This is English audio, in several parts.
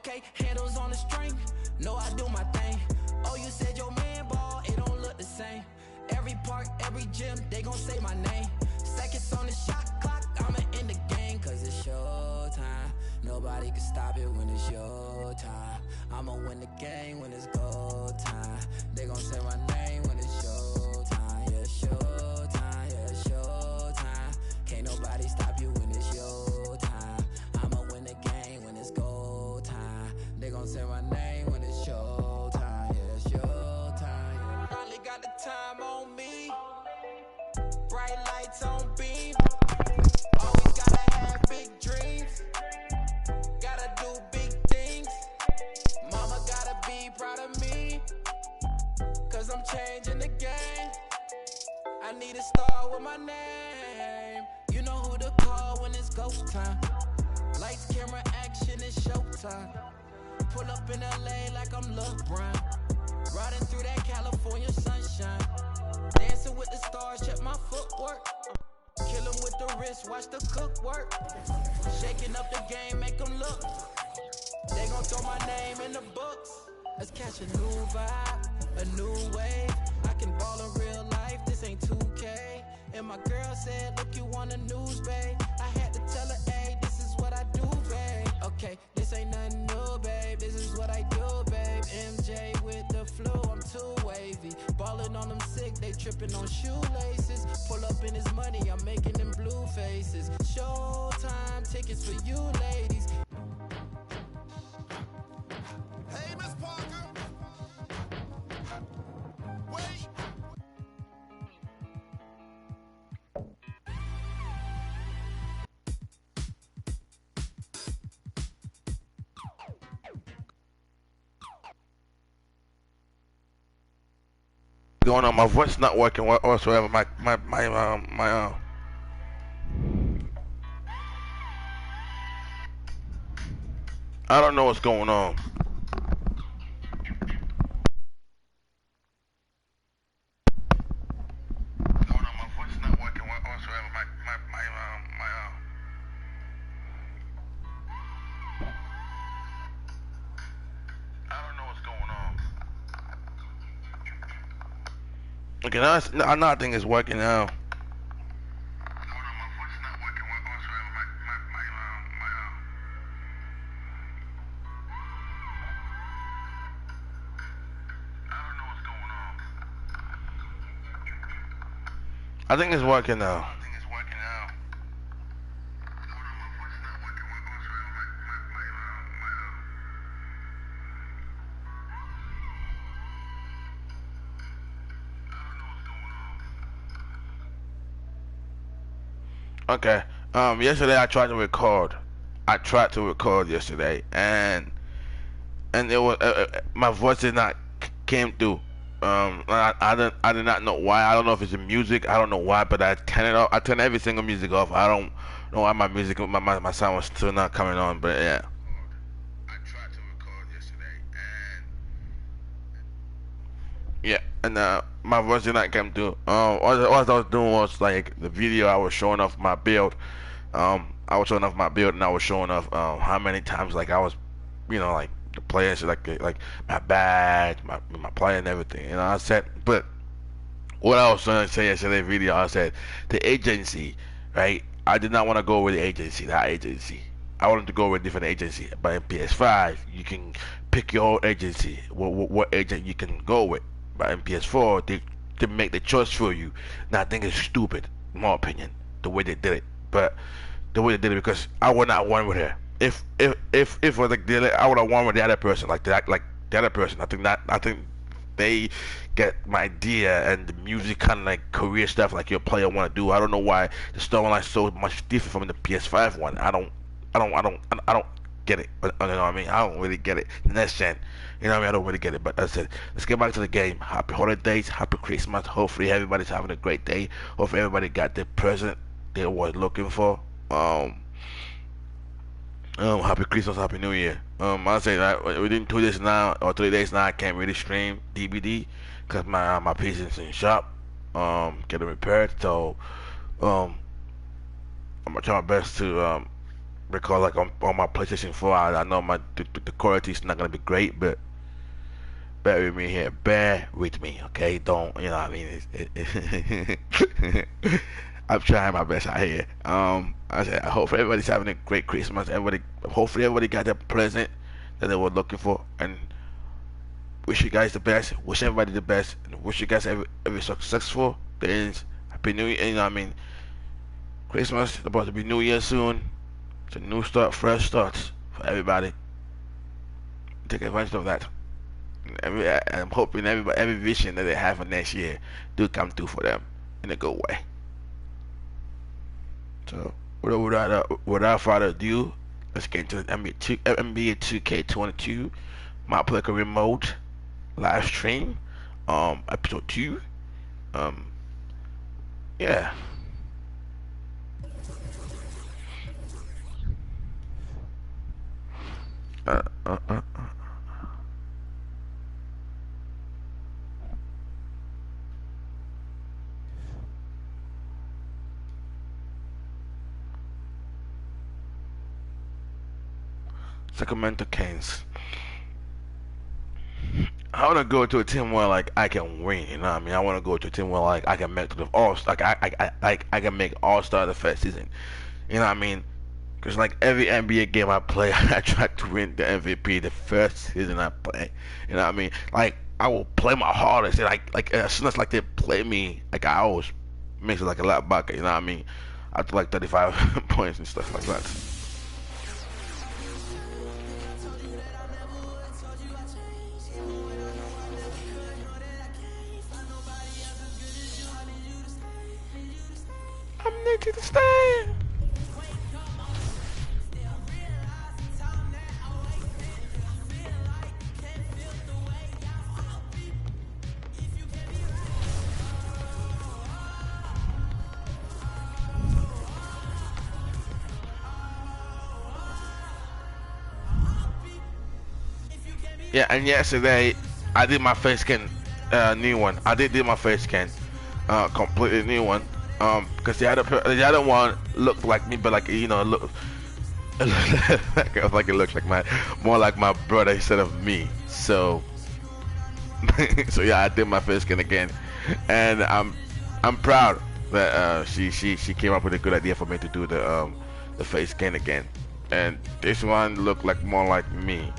Okay, handles on the string, no, I do my thing. Oh, you said your man ball, it don't look the same. Every park, every gym, they gon' say my name. Seconds on the shot clock, I'ma end the game. Cause it's showtime, nobody can stop it when it's your time. I'ma win the game when it's go time. They gon' say my name when it's showtime. Yeah, showtime, yeah, showtime. Can't nobody stop you when it's your time. I'ma win the game when it's go time. They gon' say my name when it's showtime. Yeah, showtime. Yeah. Finally got the time on me. Bright lights on beam. Always gotta have big dreams. Gotta do big things. Mama gotta be proud of me. Cause I'm changing the game. I need a star with my name. You know who to call when it's go time. Lights, camera, action, it's showtime. Pull up in LA like I'm LeBron. Riding through that California sunshine. Dancing with the stars, check my footwork. Kill 'em with the wrist, watch the cook work. Shaking up the game, make 'em look. They gon' throw my name in the books. Let's catch a new vibe, a new wave. I can ball in real life, this ain't 2K. And my girl said, look, you on the news, babe. I had to tell her, hey, this is what I do, babe. Okay, this ain't nothing new, babe. This is what I do, babe. MJ with the flu, I'm too wavy. Ballin' on them sick, they trippin' on shoelaces. Pull up in his money, I'm making them blue faces. Showtime tickets for you ladies. Hey, Miss Parker. Wait. Going on, my voice not working whatsoever. I don't know what's going on. Okay, now I think it's working now. I think it's working now. Okay. Yesterday I tried to record. Yesterday, and it was my voice did not came through. I did not know why. I don't know if it's the music. I don't know why, but I turned it off. I turned every single music off. I don't know why my sound was still not coming on. But yeah. I tried to record yesterday, and my voice did not come through. What I was doing was like the video. I was showing off my build. I was showing off my build, and I was showing off how many times like I was, like the players, like my badge, my player and everything. And I said, but what I was trying to say yesterday video, I said the agency, right? I did not want to go with the agency, that agency. I wanted to go with a different agency. But in PS5, you can pick your own agency, what agent you can go with. But in PS4, they make the choice for you. Now I think it's stupid, in my opinion, the way they did it. But the way they did it, because I would not want with her. If it was like I would have won with the other person, like the other person. I think they get my idea and the music kind of like career stuff like your player want to do. I don't know why the storyline is so much different from the PS5 one. I don't get it. You know what I mean? I don't really get it. In that sense, you know what I mean? I don't really get it. But I said, let's get back to the game. Happy holidays, happy Christmas. Hopefully everybody's having a great day. Hopefully everybody got the present they were looking for. Happy Christmas, Happy New Year. I say that within 2 days now or 3 days now, I can't really stream DVD because my PC is in shop, getting repaired. So I'm gonna try my best to because like on my PlayStation 4, I know the quality is not gonna be great, but bear with me here. Bear with me, okay? Don't, you know what I mean? I'm trying my best out here. I said I hope everybody's having a great Christmas. Hopefully everybody got their present that they were looking for, and wish you guys the best. Wish everybody the best, and wish you guys every successful things. Happy New Year. You know what I mean? Christmas about to be New Year soon. It's a new start, fresh starts for everybody. Take advantage of that. I'm hoping every vision that they have for next year do come through for them in a good way. So without further ado, let's get into the NBA2k22 My Player Career Mode live stream, episode 2. Yeah. Uh, uh, uh. Sacramento Kings. I want to go to a team where like I can win. You know what I mean? I want to go to a team where like I can make the all like I can make All-Star the first season. You know what I mean? Because like every NBA game I play, I try to win the MVP the first season I play. You know what I mean? Like I will play my hardest. Like as soon as like they play me, like I always makes it like a lot better. You know what I mean? I do like 35 points and stuff like that. I'm need you to stay. Yeah, and yesterday I did my face scan, new one. I did my face scan, completely new one. Because the other one looked like me, but like you know, look, like it looked like more like my brother instead of me. So, so yeah, I did my face scan again, and I'm proud that she came up with a good idea for me to do the face scan again, and this one looked like more like me.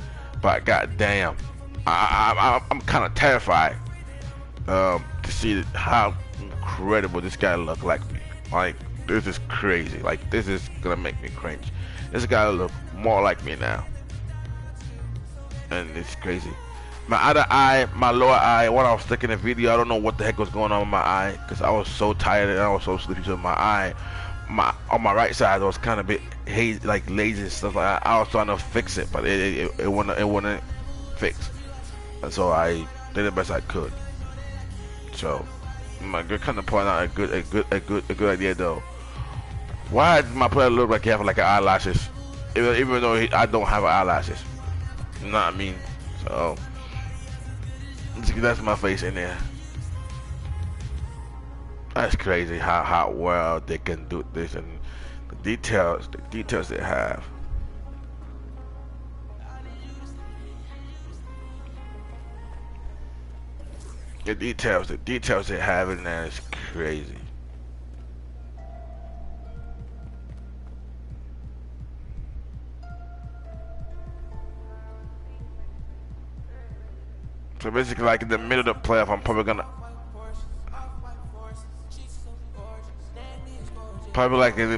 But goddamn, I'm kind of terrified to see how incredible this guy look like me. Like this is crazy. Like this is gonna make me cringe. This guy look more like me now, and it's crazy. My other eye, my lower eye, when I was taking the video, I don't know what the heck was going on with my eye because I was so tired and I was so sleepy. So my eye, on my right side was kind of a bit hazy, like lazy and stuff like that. I was trying to fix it, but it wouldn't fix. And so I did the best I could. So my good kind of point out a good idea though. Why does my player look like he have like eyelashes, even though I don't have eyelashes? You know what I mean? So that's my face in there. That's crazy how well they can do this and the details they have. The details they have in there is crazy. So basically, like in the middle of the playoff, I'm probably gonna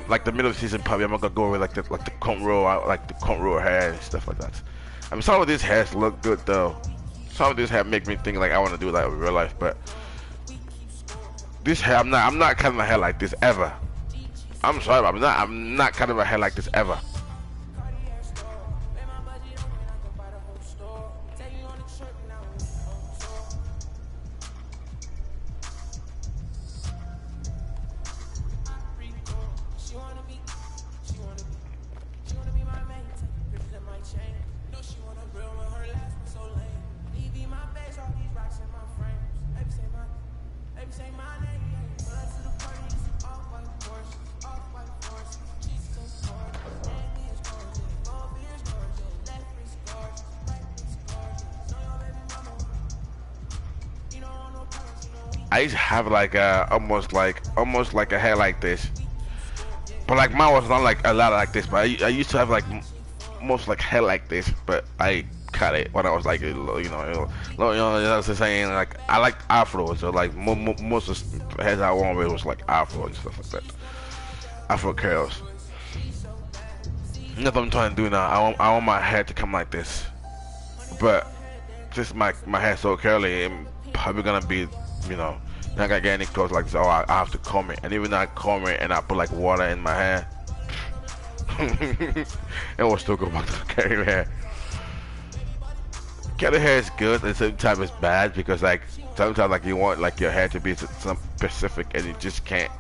like the middle of the season. Probably I'm gonna go with like the cornrow hair and stuff like that. I mean, some of these hairs look good though. Some of these hair make me think like I want to do that in real life, but this hair, I'm not cutting my hair like this ever. I'm sorry, but I'm not cutting my hair like this ever. I used to have like almost like a hair like this, but like mine was not like a lot like this. But I used to have like most like hair like this, but I cut it when I was like that's the saying. Like I like afro, so like most of the hairs I want with was like afro and stuff like that, afro curls. That's what I'm trying to do now. I want my hair to come like this, but just my hair so curly, I'm probably gonna be, not gonna get any clothes like this. Oh, I have to comb it, and even I comb it and I put like water in my hair, it will still go back to curly hair. Curly hair is good, and sometimes it's bad because like sometimes like you want like your hair to be some specific, and you just can't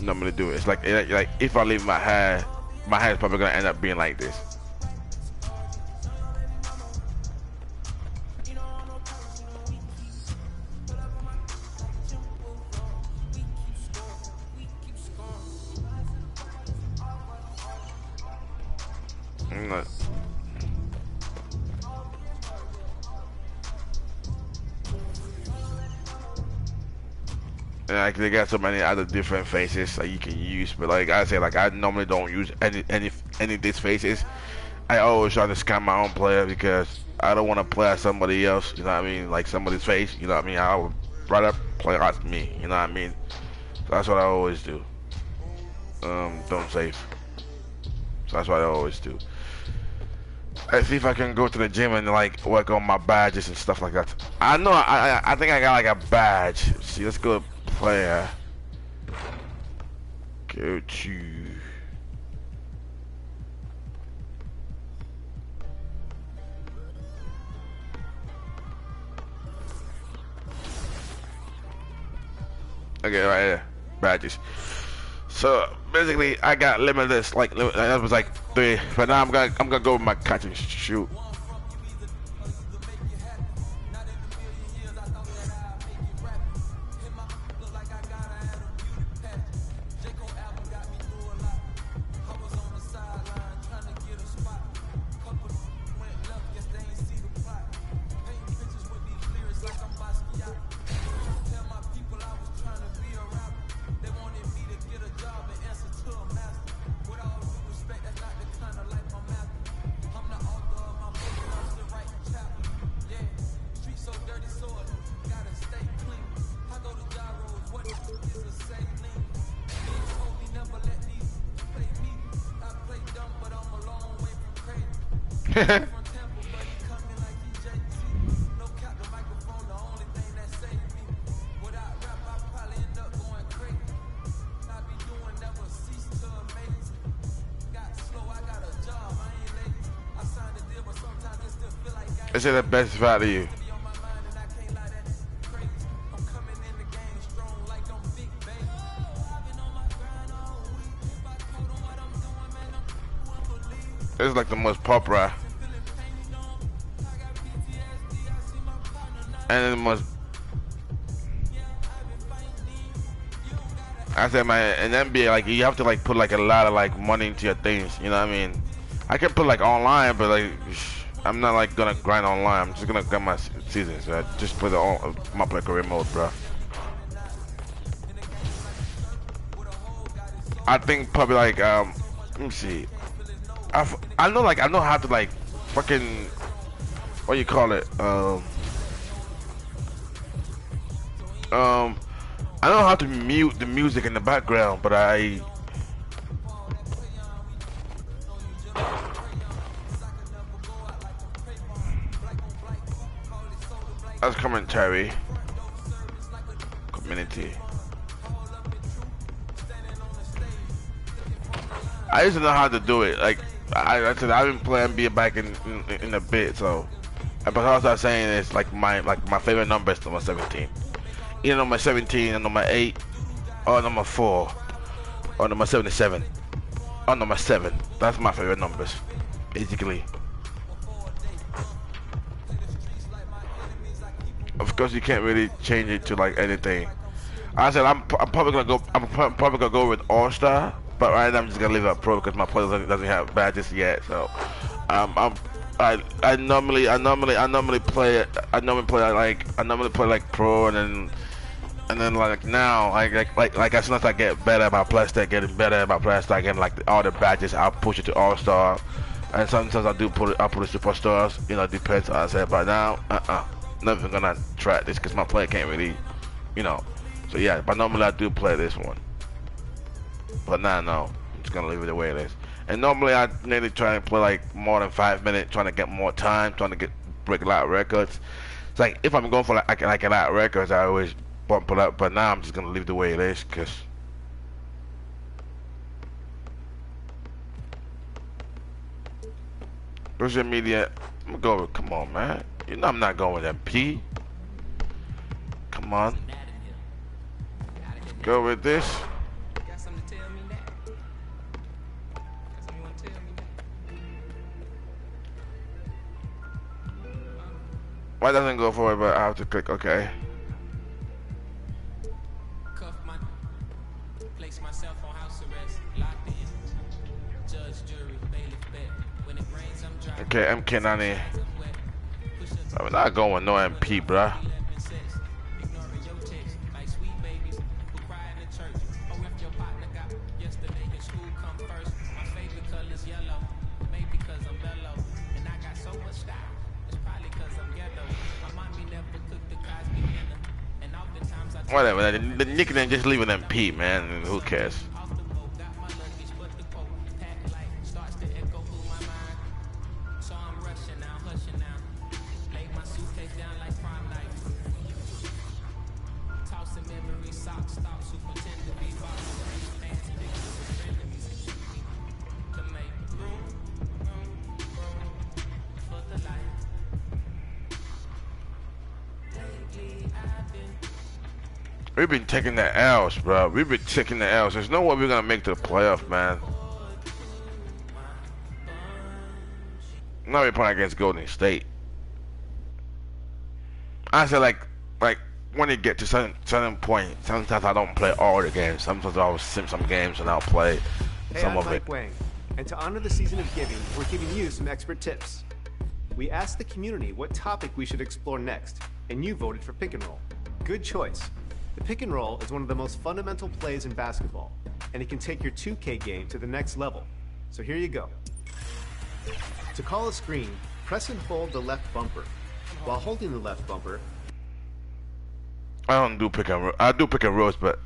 normally do it. It's like if I leave my hair is probably gonna end up being like this. Like they got so many other different faces that you can use, but like I say, like I normally don't use any of these faces. I always try to scan my own player because I don't want to play as somebody else. You know what I mean? Like somebody's face. You know what I mean? I would rather play as me. You know what I mean? So that's what I always do. Don't save. So that's what I always do. Let's see if I can go to the gym and like work on my badges and stuff like that. I know I think I got like a badge. See, let's go player. Go to okay, right here, badges. So basically, I got limitless. That was like 3, but now I'm gonna go with my catch and shoot. This is the best value. This is like the most popular. And the most, I said, in NBA, like you have to like put like a lot of like money into your things. You know what I mean? I can put like online, but like I'm not like gonna grind online. I'm just gonna get my seasons. So I just put it on my play career mode, bro. I think probably like let me see. I know how to like fucking, what you call it, I know how to mute the music in the background, but that's commentary. Community. I used to know how to do it. Like I said, I've been playing NBA back in a bit, so. But also I'm saying is like my favorite number is number 17. Either number 17 or number 8 or number 4 or number 77 or number 7. That's my favorite numbers, basically. Of course, you can't really change it to like anything. I said I'm probably gonna go with All Star, but right now I'm just gonna leave it Pro because my player doesn't have badges yet. So I normally play like Pro, and then And then like now, like as soon as I get better at my play, start getting better at my play, start getting like all the badges, I'll push it to all star. And sometimes I do put it, I put it superstars. You know, depends. I said, but now, never gonna try this because my play can't really, you know. So yeah, but normally I do play this one. But now, no, I'm just gonna leave it the way it is. And normally I nearly try and play like more than 5 minutes, trying to get more time, trying to break a lot of records. It's like if I'm going for like a lot of records, I always bump it up. But now I'm just gonna leave it the way it is, cause social media. I'm gonna go. Come on, man. You know I'm not going with MP. Come on. Go with this. Why doesn't go for it? But I have to click OK. Okay, MK90. I'm not going with no MP, bruh. Whatever, the nickname, just leave it MP, man. Who cares? We've been taking the L's, bro. We've been taking the L's. There's no way we're gonna make the playoff, man. Now we're playing against Golden State. I said like when you get to certain point, sometimes I don't play all the games. Sometimes I'll sim some games and I'll play some of it. Mike Wang, and to honor the season of giving, we're giving you some expert tips. We asked the community what topic we should explore next, and you voted for pick and roll. Good choice. The pick and roll is one of the most fundamental plays in basketball, and it can take your 2K game to the next level. So here you go. To call a screen, press and hold the left bumper. While holding the left bumper, I don't do pick and roll. I do pick and rolls, but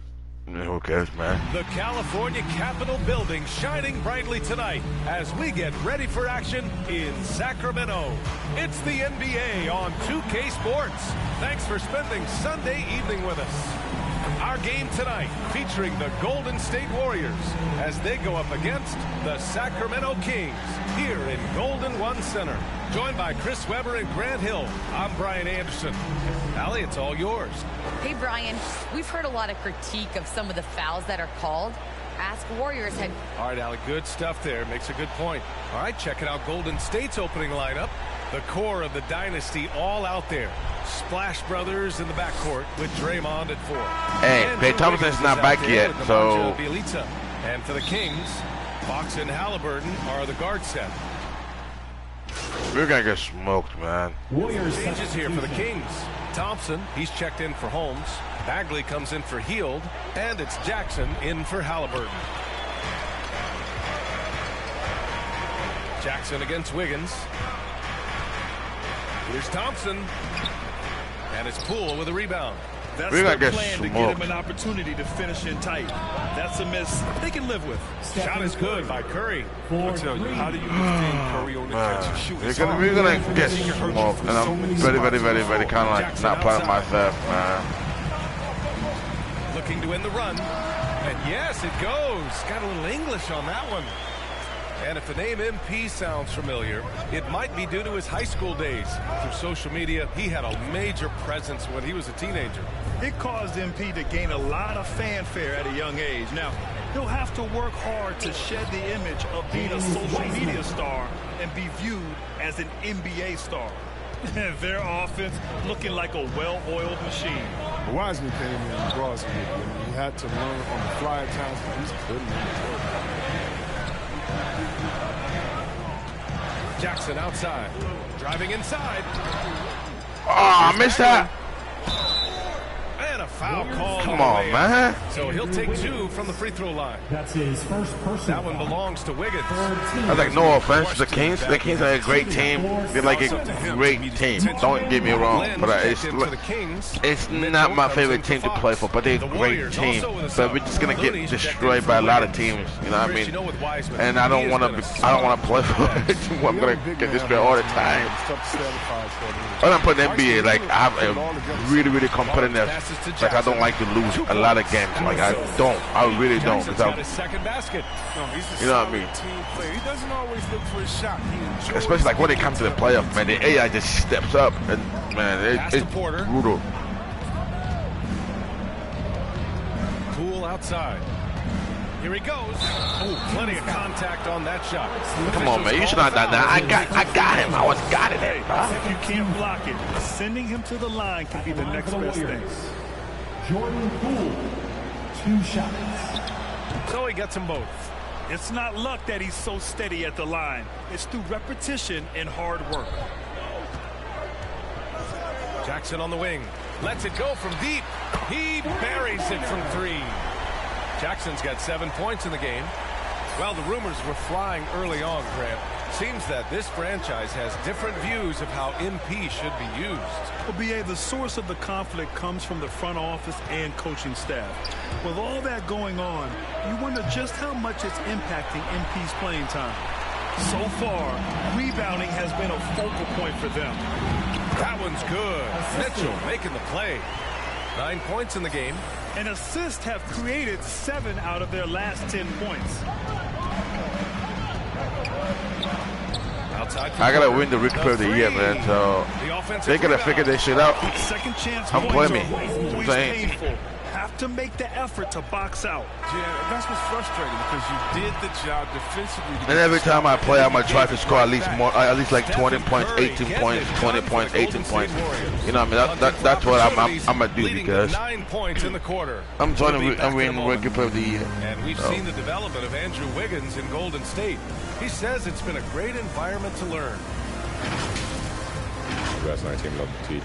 who cares, man? The California Capitol building shining brightly tonight as we get ready for action in Sacramento. It's the NBA on 2K Sports. Thanks for spending Sunday evening with us. Our game tonight featuring the Golden State Warriors as they go up against the Sacramento Kings here in Golden One Center. Joined by Chris Webber and Grant Hill, I'm Brian Anderson. Allie, it's all yours. Hey, Brian, we've heard a lot of critique of some of the fouls that are called. Ask Warriors head. All right, Allie, good stuff there. Makes a good point. All right, checking out Golden State's opening lineup. The core of the dynasty all out there. Splash Brothers in the backcourt with Draymond at 4. Hey, Klay Thompson's not back yet, so. And for the Kings, Fox and Halliburton are the guard set. We're gonna get smoked, man. Changes here for the Kings. Thompson, he's checked in for Holmes. Bagley comes in for Hield. And it's Jackson in for Halliburton. Jackson against Wiggins. Here's Thompson. And it's Poole with a rebound. That's their plan to get him an opportunity to finish in tight. That's a miss they can live with. Shot is good by Curry. I'll tell you, how do you defend Curry on the catch and shoot? We're gonna get smoked, and I'm very kind of like not proud of myself, man. Looking to win the run. And yes, it goes. Got a little English on that one. And if the name MP sounds familiar, it might be due to his high school days. Through social media, he had a major presence when he was a teenager. It caused MP to gain a lot of fanfare at a young age. Now, he'll have to work hard to shed the image of being a social media star and be viewed as an NBA star. Their offense looking like a well-oiled machine. Wiseman came in and brought some. He had to learn on the fly at times, but he's good man. Jackson outside, driving inside. Oh, I missed that. And a foul called. Come on, man. So he'll take 2 from the free throw line. That's his first personal. That one belongs to Wiggins. I was like, no offense to the Kings. The Kings are a great team. They're like a great team. Don't get me wrong, but it's not my favorite team to play for. But they're a great team. But we're just gonna get destroyed by a lot of teams. You know what I mean? And I don't want to play for a team. I'm gonna get destroyed all the time. When I'm putting NBA, like I'm really, really competitive. Like I don't like to lose a lot of games. Like I really don't. You know what I mean? He doesn't always look for his shot. Especially like when it comes to the playoffs, man, the AI just steps up, and man, it's brutal. Poole outside. Here he goes. Oh, plenty of contact on that shot. Come on, man, you should not have done that. I got him. I was got it. If you can't block it, sending him to the line can be the next best thing. Jordan Poole, 2 shots. So he gets them both. It's not luck that he's so steady at the line. It's through repetition and hard work. Jackson on the wing. Lets it go from deep. He buries it from 3. Jackson's got 7 points in the game. Well, the rumors were flying early on, Grant. Seems that this franchise has different views of how MP should be used. Well, B.A., the source of the conflict comes from the front office and coaching staff. With all that going on, you wonder just how much it's impacting MP's playing time. So far, rebounding has been a focal point for them. That one's good. Mitchell making the play. 9 points in the game. And assists have created 7 out of their last 10 points. I gotta win the Rookie Player of the Year, man. So they gotta figure this shit out. Second chance I'm playing me. always painful. Have to make the effort to box out. Yeah, that's what's frustrating because you did the job defensively. And every time I play, I'm gonna try to score at least like 20 points, 18 points, 20 points, 18 points. You know what I mean? That's what I'm gonna do because 9 points in the quarter. I'm winning Rookie Player of the Year. And we've seen the development of Andrew Wiggins in Golden State. He says it's been a great environment to learn. That's my team love to teach.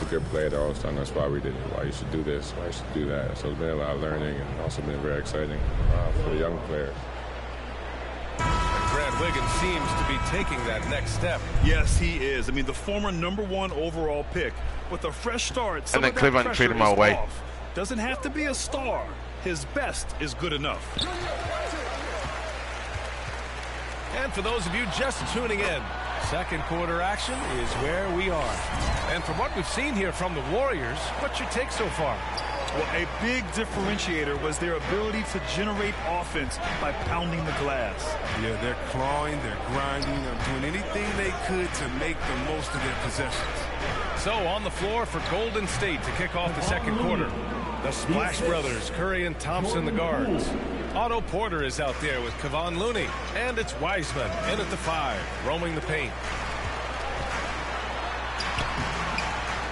A good player all the time. That's why we did it. Why you should do this. Why you should do that. So it's been a lot of learning and also been very exciting for the young players. And Grant Wiggins seems to be taking that next step. Yes, he is. I mean, the former #1 overall pick with a fresh start. And then Cleveland traded him away. Doesn't have to be a star. His best is good enough. And for those of you just tuning in, second quarter action is where we are. And from what we've seen here from the Warriors, what's your take so far? Well, a big differentiator was their ability to generate offense by pounding the glass. Yeah, they're clawing, they're grinding, they're doing anything they could to make the most of their possessions. So on the floor for Golden State to kick off the second quarter. The Splash Brothers, Curry and Thompson, the guards. Otto Porter is out there with Kevon Looney. And it's Wiseman in at the 5, roaming the paint.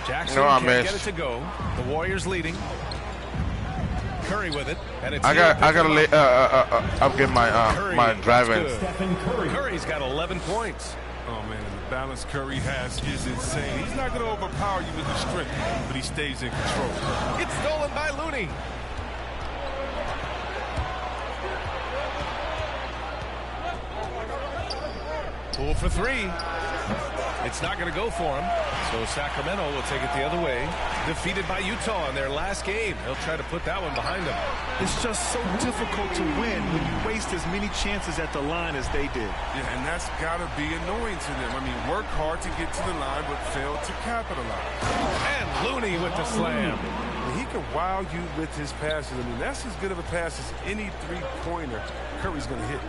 Jackson can't get it to go. The Warriors leading. Curry with it, and it's I'm getting my driving. Curry's got 11 points. Oh man, the balance Curry has is insane. He's not going to overpower you with his strength, but he stays in control. It's stolen by Looney. Poole for 3. It's not going to go for him. So Sacramento will take it the other way. Defeated by Utah in their last game. They'll try to put that one behind them. It's just so difficult to win when you waste as many chances at the line as they did. Yeah, and that's got to be annoying to them. I mean, work hard to get to the line, but fail to capitalize. And Looney with the slam. He can wow you with his passes. I mean, that's as good of a pass as any three-pointer Curry's going to hit.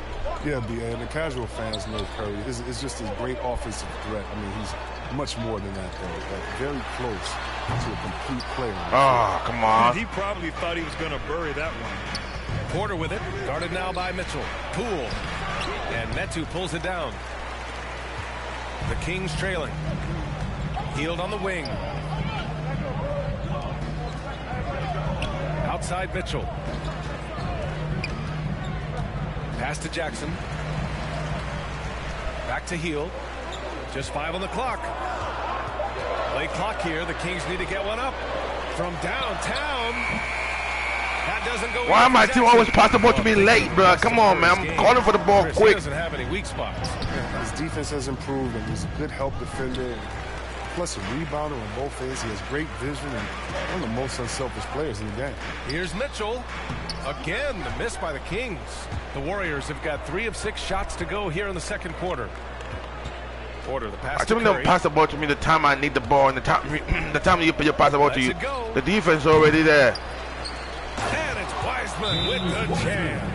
Yeah, and the casual fans know Curry is just a great offensive threat. I mean, he's much more than that, though. Like, very close to a complete player. Oh, come on. He probably thought he was going to bury that one. Porter with it, guarded now by Mitchell. Poole. And Metu pulls it down. The Kings trailing. Hield on the wing. Outside Mitchell. Pass to Jackson. Back to Hield. Just 5 on the clock. Play clock here. The Kings need to get one up. From downtown. That doesn't go. Why my team always pass the ball to me late, bro? Come on, man. I'm calling for the ball quick. He doesn't have any weak spots. His defense has improved, and he's a good help defender. Plus a rebounder on both ends. He has great vision and one of the most unselfish players in the game. Here's Mitchell. Again, the miss by the Kings. The Warriors have got 3 of 6 shots to go here in the second quarter. Order the pass to Curry. Don't pass the ball to me the time I need the ball and the time you pass the ball to you. The defense is already there. And it's Wiseman with the jam.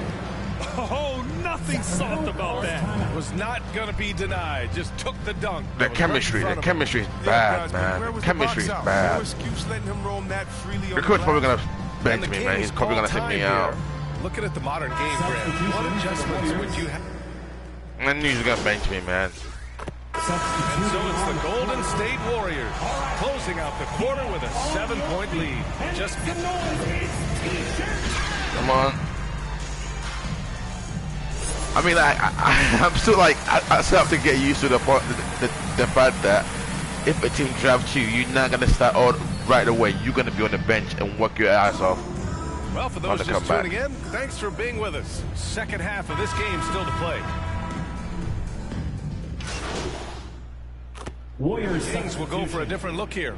Oh, nothing soft about that. Was not going to be denied. Just took the dunk. The chemistry is bad, man. The chemistry is bad. No excuse letting him roam that freely. The coach probably gonna bench me, man. He's probably gonna sit me out. Looking at the modern game, Grant, what adjustments would you have? And he's gonna bench me, man. And so it's the Golden State Warriors closing out the quarter with a 7-point lead. Just come on. I mean, I'm still like, I still have to get used to the fact that if a team drafts you, you're not gonna start all right away. You're gonna be on the bench and work your ass off. Well, for those just tuning in, thanks for being with us. Second half of this game still to play. Warriors. Kings will go for a different look here.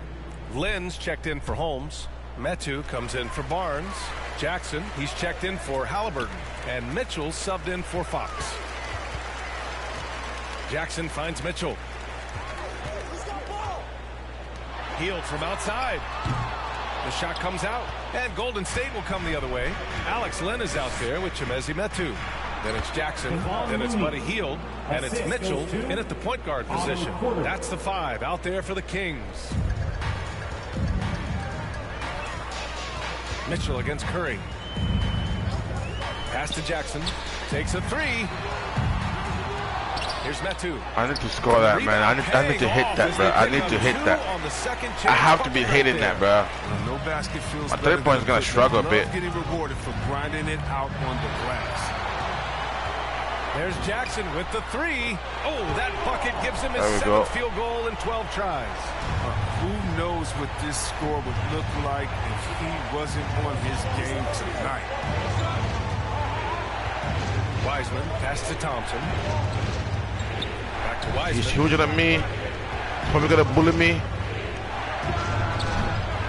Lynn's checked in for Holmes. Metu comes in for Barnes. Jackson, he's checked in for Halliburton. And Mitchell subbed in for Fox. Jackson finds Mitchell. Healed from outside. The shot comes out. And Golden State will come the other way. Alex Lynn is out there with Chimezie Metu. Then it's Jackson, then it's Buddy Hield, and it's Mitchell in at the point guard position. That's the 5 out there for the Kings. Mitchell against Curry. Pass to Jackson. Takes a 3. Here's Metu. I need to score that, man. I need to hit that, bro. I need to hit that. I have to be hitting that, bro. No basket feels my 3-point is gonna struggle a bit. Getting rewarded for grinding it out on the glass. There's Jackson with the 3. Oh, that bucket gives him his 7th field goal in 12 tries. Who knows what this score would look like if he wasn't on his game tonight. Wiseman, pass to Thompson. Back to Wiseman. He's huger than me. Probably gonna bully me.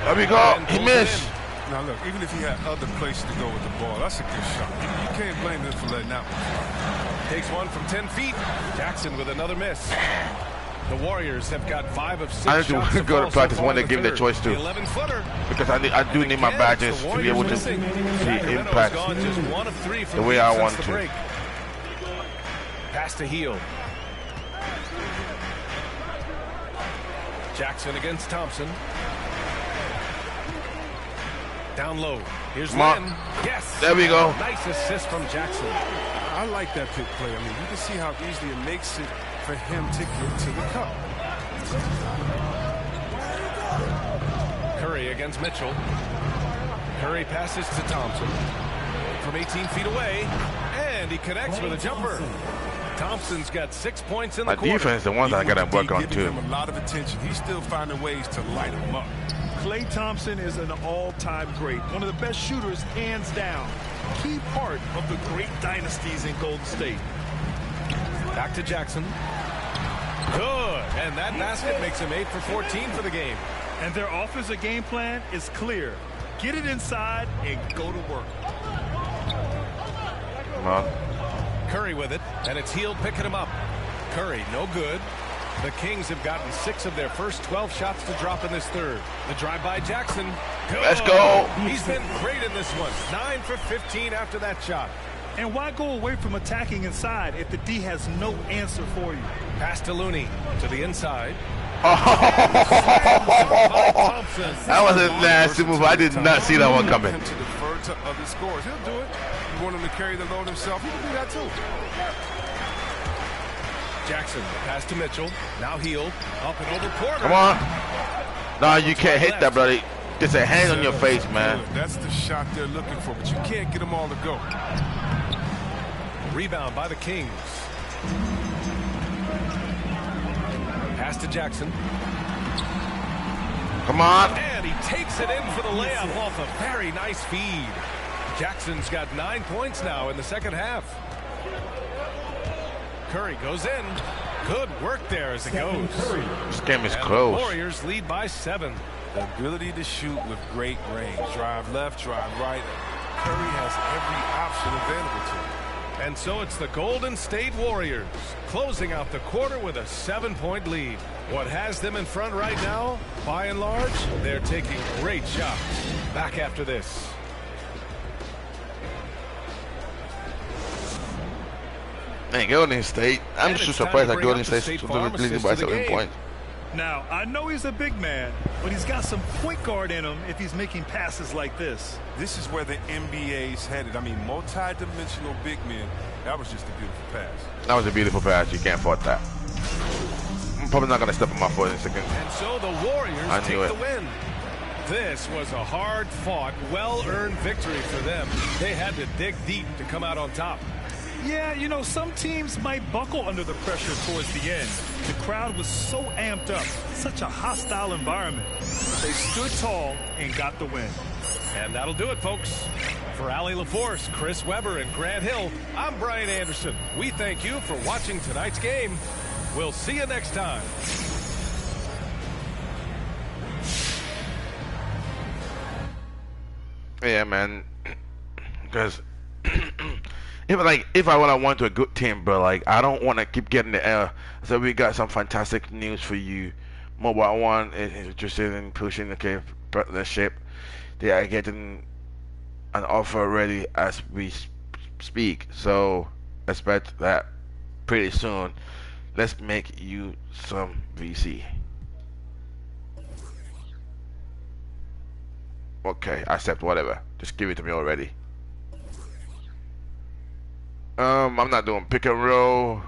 There we go. He missed. Now look, even if he had other places to go with the ball, that's a good shot. You can't blame him for letting that one fly. Takes one from 10 feet. Jackson with another miss. The Warriors have got 5 of 6 I need to go to practice when they give me the choice to. 11-footer. Because I do need my badges to be able to see impact the way I want to. Pass to Hield. Jackson against Thompson. Down low. Here's Lynn. Yes. There we go. Nice assist from Jackson. I like that pick play. I mean, you can see how easily it makes it for him to get to the cup. Curry against Mitchell. Curry passes to Thompson from 18 feet away, and he connects with a jumper. Thompson's got 6 points in the quarter. My defense, the ones I got to work on too. Him a lot of attention. He's still finding ways to light him up. Klay Thompson is an all-time great, one of the best shooters, hands down. Key part of the great dynasties in Golden State. Back to Jackson. Good, and that basket makes him 8 for 14 for the game. And their offensive game plan is clear. Get it inside and go to work. Come on. Curry with it, and it's Hield picking him up. Curry, no good. The Kings have gotten 6 of their first 12 shots to drop in this third. The drive by Jackson. Good. Let's go. He's been great in this one. 9 for 15 after that shot. And why go away from attacking inside if the D has no answer for you? Pass to Looney to the inside. That was a nasty move. I did not see that one coming. To defer to other scores. He'll do it. You want him to carry the load himself, he can do that too. Jackson, pass to Mitchell. Now Hield. Up and over Porter. Come on. No, you can't hit that, brother. There's a hand on your face, man. That's the shot they're looking for, but you can't get them all to go. Rebound by the Kings. Pass to Jackson. Come on. And he takes it in for the layup off a very nice feed. Jackson's got 9 points now in the second half. Curry goes in. Good work there as it goes. This game is and close. The Warriors lead by 7. The ability to shoot with great range. Drive left, drive right. Curry has every option available to him. And so it's the Golden State Warriors closing out the quarter with a 7-point lead. What has them in front right now, by and large, they're taking great shots. Back after this. Man, Golden State. I'm just surprised that Golden State leading by 7 points. Now, I know he's a big man, but he's got some point guard in him if he's making passes like this. This is where the NBA's headed. I mean, multi-dimensional big men. That was just a beautiful pass. That was a beautiful pass. You can't fault that. I'm probably not going to step on my foot in a second. And so the Warriors take the win. This was a hard-fought, well-earned victory for them. They had to dig deep to come out on top. Yeah, you know, some teams might buckle under the pressure towards the end. The crowd was so amped up, such a hostile environment. They stood tall and got the win. And that'll do it, folks. For Allie LaForce, Chris Webber, and Grant Hill, I'm Brian Anderson. We thank you for watching tonight's game. We'll see you next time. Yeah, man. Because if I want to a good team, bro, like I don't want to keep getting the error. So we got some fantastic news for you. Mobile One is interested in pushing the partnership. They are getting an offer ready as we speak. So expect that pretty soon. Let's make you some VC. Okay, I accept whatever. Just give it to me already. I'm not doing pick and roll.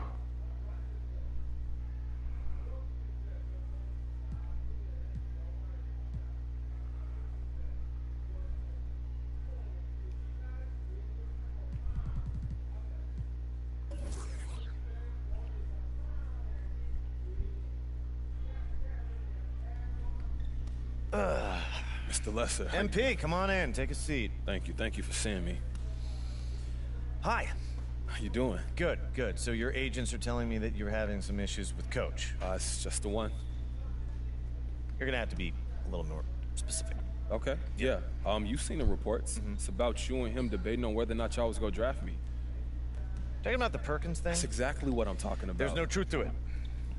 Mr. Lesser. MP, come on in. Take a seat. Thank you. Thank you for seeing me. Hi. How you doing? Good, good. So your agents are telling me that you're having some issues with Coach. It's just the one. You're gonna have to be a little more specific. Okay. Yeah. You've seen the reports. It's about you and him debating on whether or not y'all was gonna draft me. Talking about the Perkins thing? That's exactly what I'm talking about. There's no truth to it.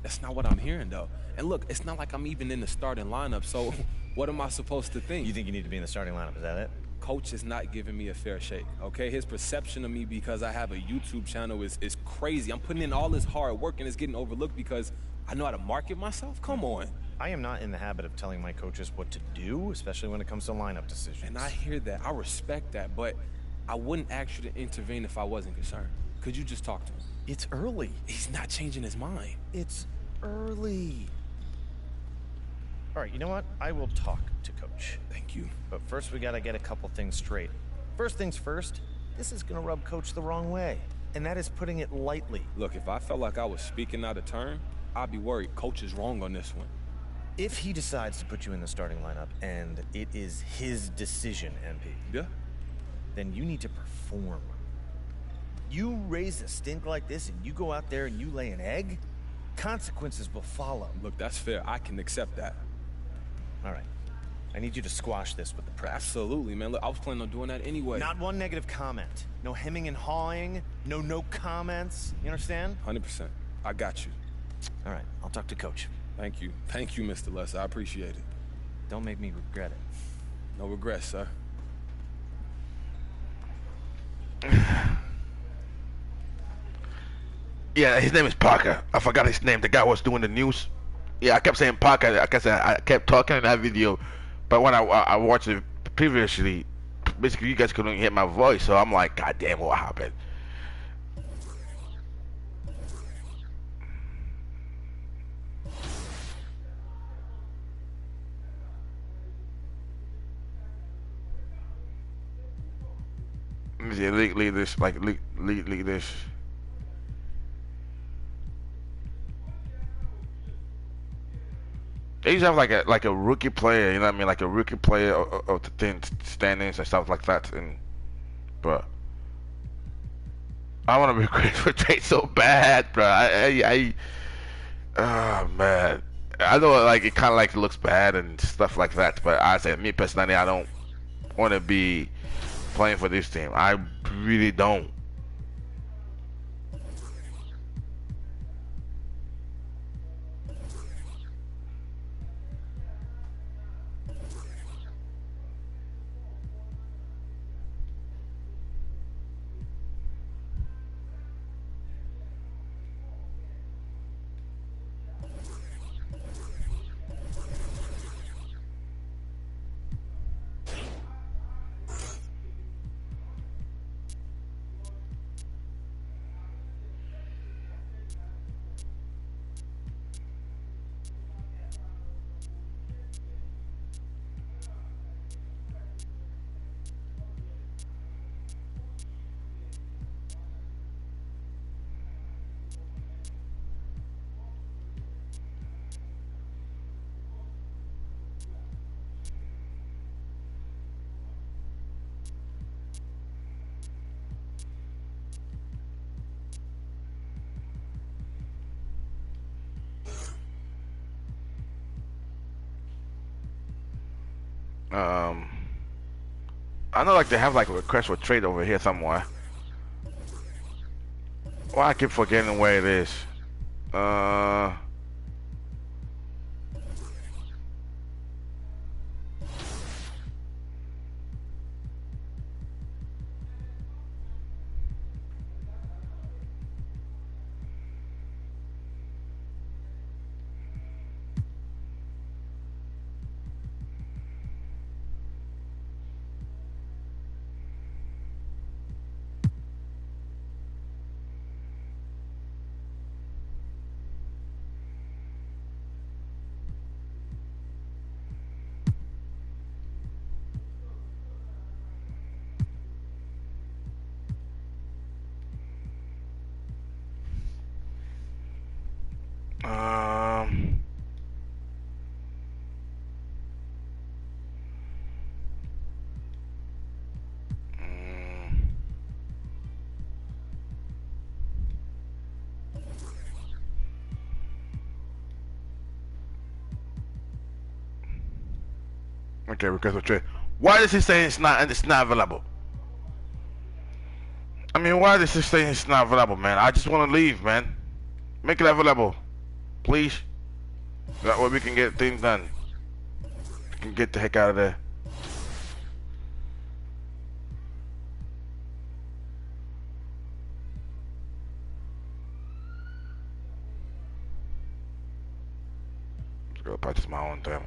That's not what I'm hearing, though. And look, it's not like I'm even in the starting lineup, so what am I supposed to think? You think you need to be in the starting lineup, is that it? Coach is not giving me a fair shake, okay? His perception of me because I have a YouTube channel is crazy. I'm putting in all this hard work and it's getting overlooked because I know how to market myself? Come on. I am not in the habit of telling my coaches what to do, especially when it comes to lineup decisions. And I hear that. I respect that, but I wouldn't ask you to intervene if I wasn't concerned. Could you just talk to him? It's early. He's not changing his mind. It's early. All right, you know what? I will talk to Coach. Thank you. But first, we got to get a couple things straight. First things first, this is going to rub Coach the wrong way, and that is putting it lightly. Look, if I felt like I was speaking out of turn, I'd be worried. Coach is wrong on this one. If he decides to put you in the starting lineup, and it is his decision, MP, yeah, then you need to perform. You raise a stink like this, and you go out there and you lay an egg, consequences will follow. Look, that's fair. I can accept that. All right. I need you to squash this with the press. Absolutely, man. Look, I was planning on doing that anyway. Not one negative comment. No hemming and hawing. No comments. You understand? 100%. I got you. All right. I'll talk to Coach. Thank you. Thank you, Mr. Lesser. I appreciate it. Don't make me regret it. No regrets, sir. Yeah, his name is Parker. I forgot his name. The guy was doing the news. Yeah, I kept saying Parker. Like I said, I kept talking in that video, but when I watched it previously, basically you guys couldn't hear my voice, so I'm like, God damn, what happened? Let me see, lead this, like lead this. They used to have like a rookie player, you know what I mean, like a rookie player of the thin standings and stuff like that. And but I want to be great for trade so bad, bro. Oh man, I know like it kind of like looks bad and stuff like that, but I say me personally, I don't want to be playing for this team. I really don't. I know like they have like a request for trade over here somewhere. Why I keep forgetting where it is. Okay, request for trade. Why does he say it's not available? I mean, why does he say it's not available, man? I just want to leave, man. Make it available, please. That way we can get things done. We can get the heck out of there. Let's go practice my own time.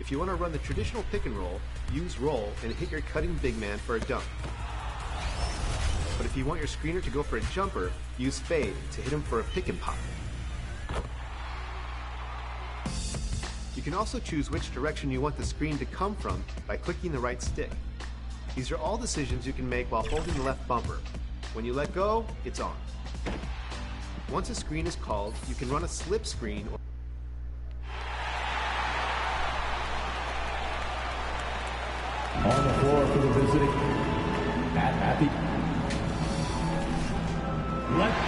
If you want to run the traditional pick and roll, use roll and hit your cutting big man for a dunk. But if you want your screener to go for a jumper, use fade to hit him for a pick and pop. You can also choose which direction you want the screen to come from by clicking the right stick. These are all decisions you can make while holding the left bumper. When you let go, it's on. Once a screen is called, you can run a slip screen or on the floor for the visiting at the left.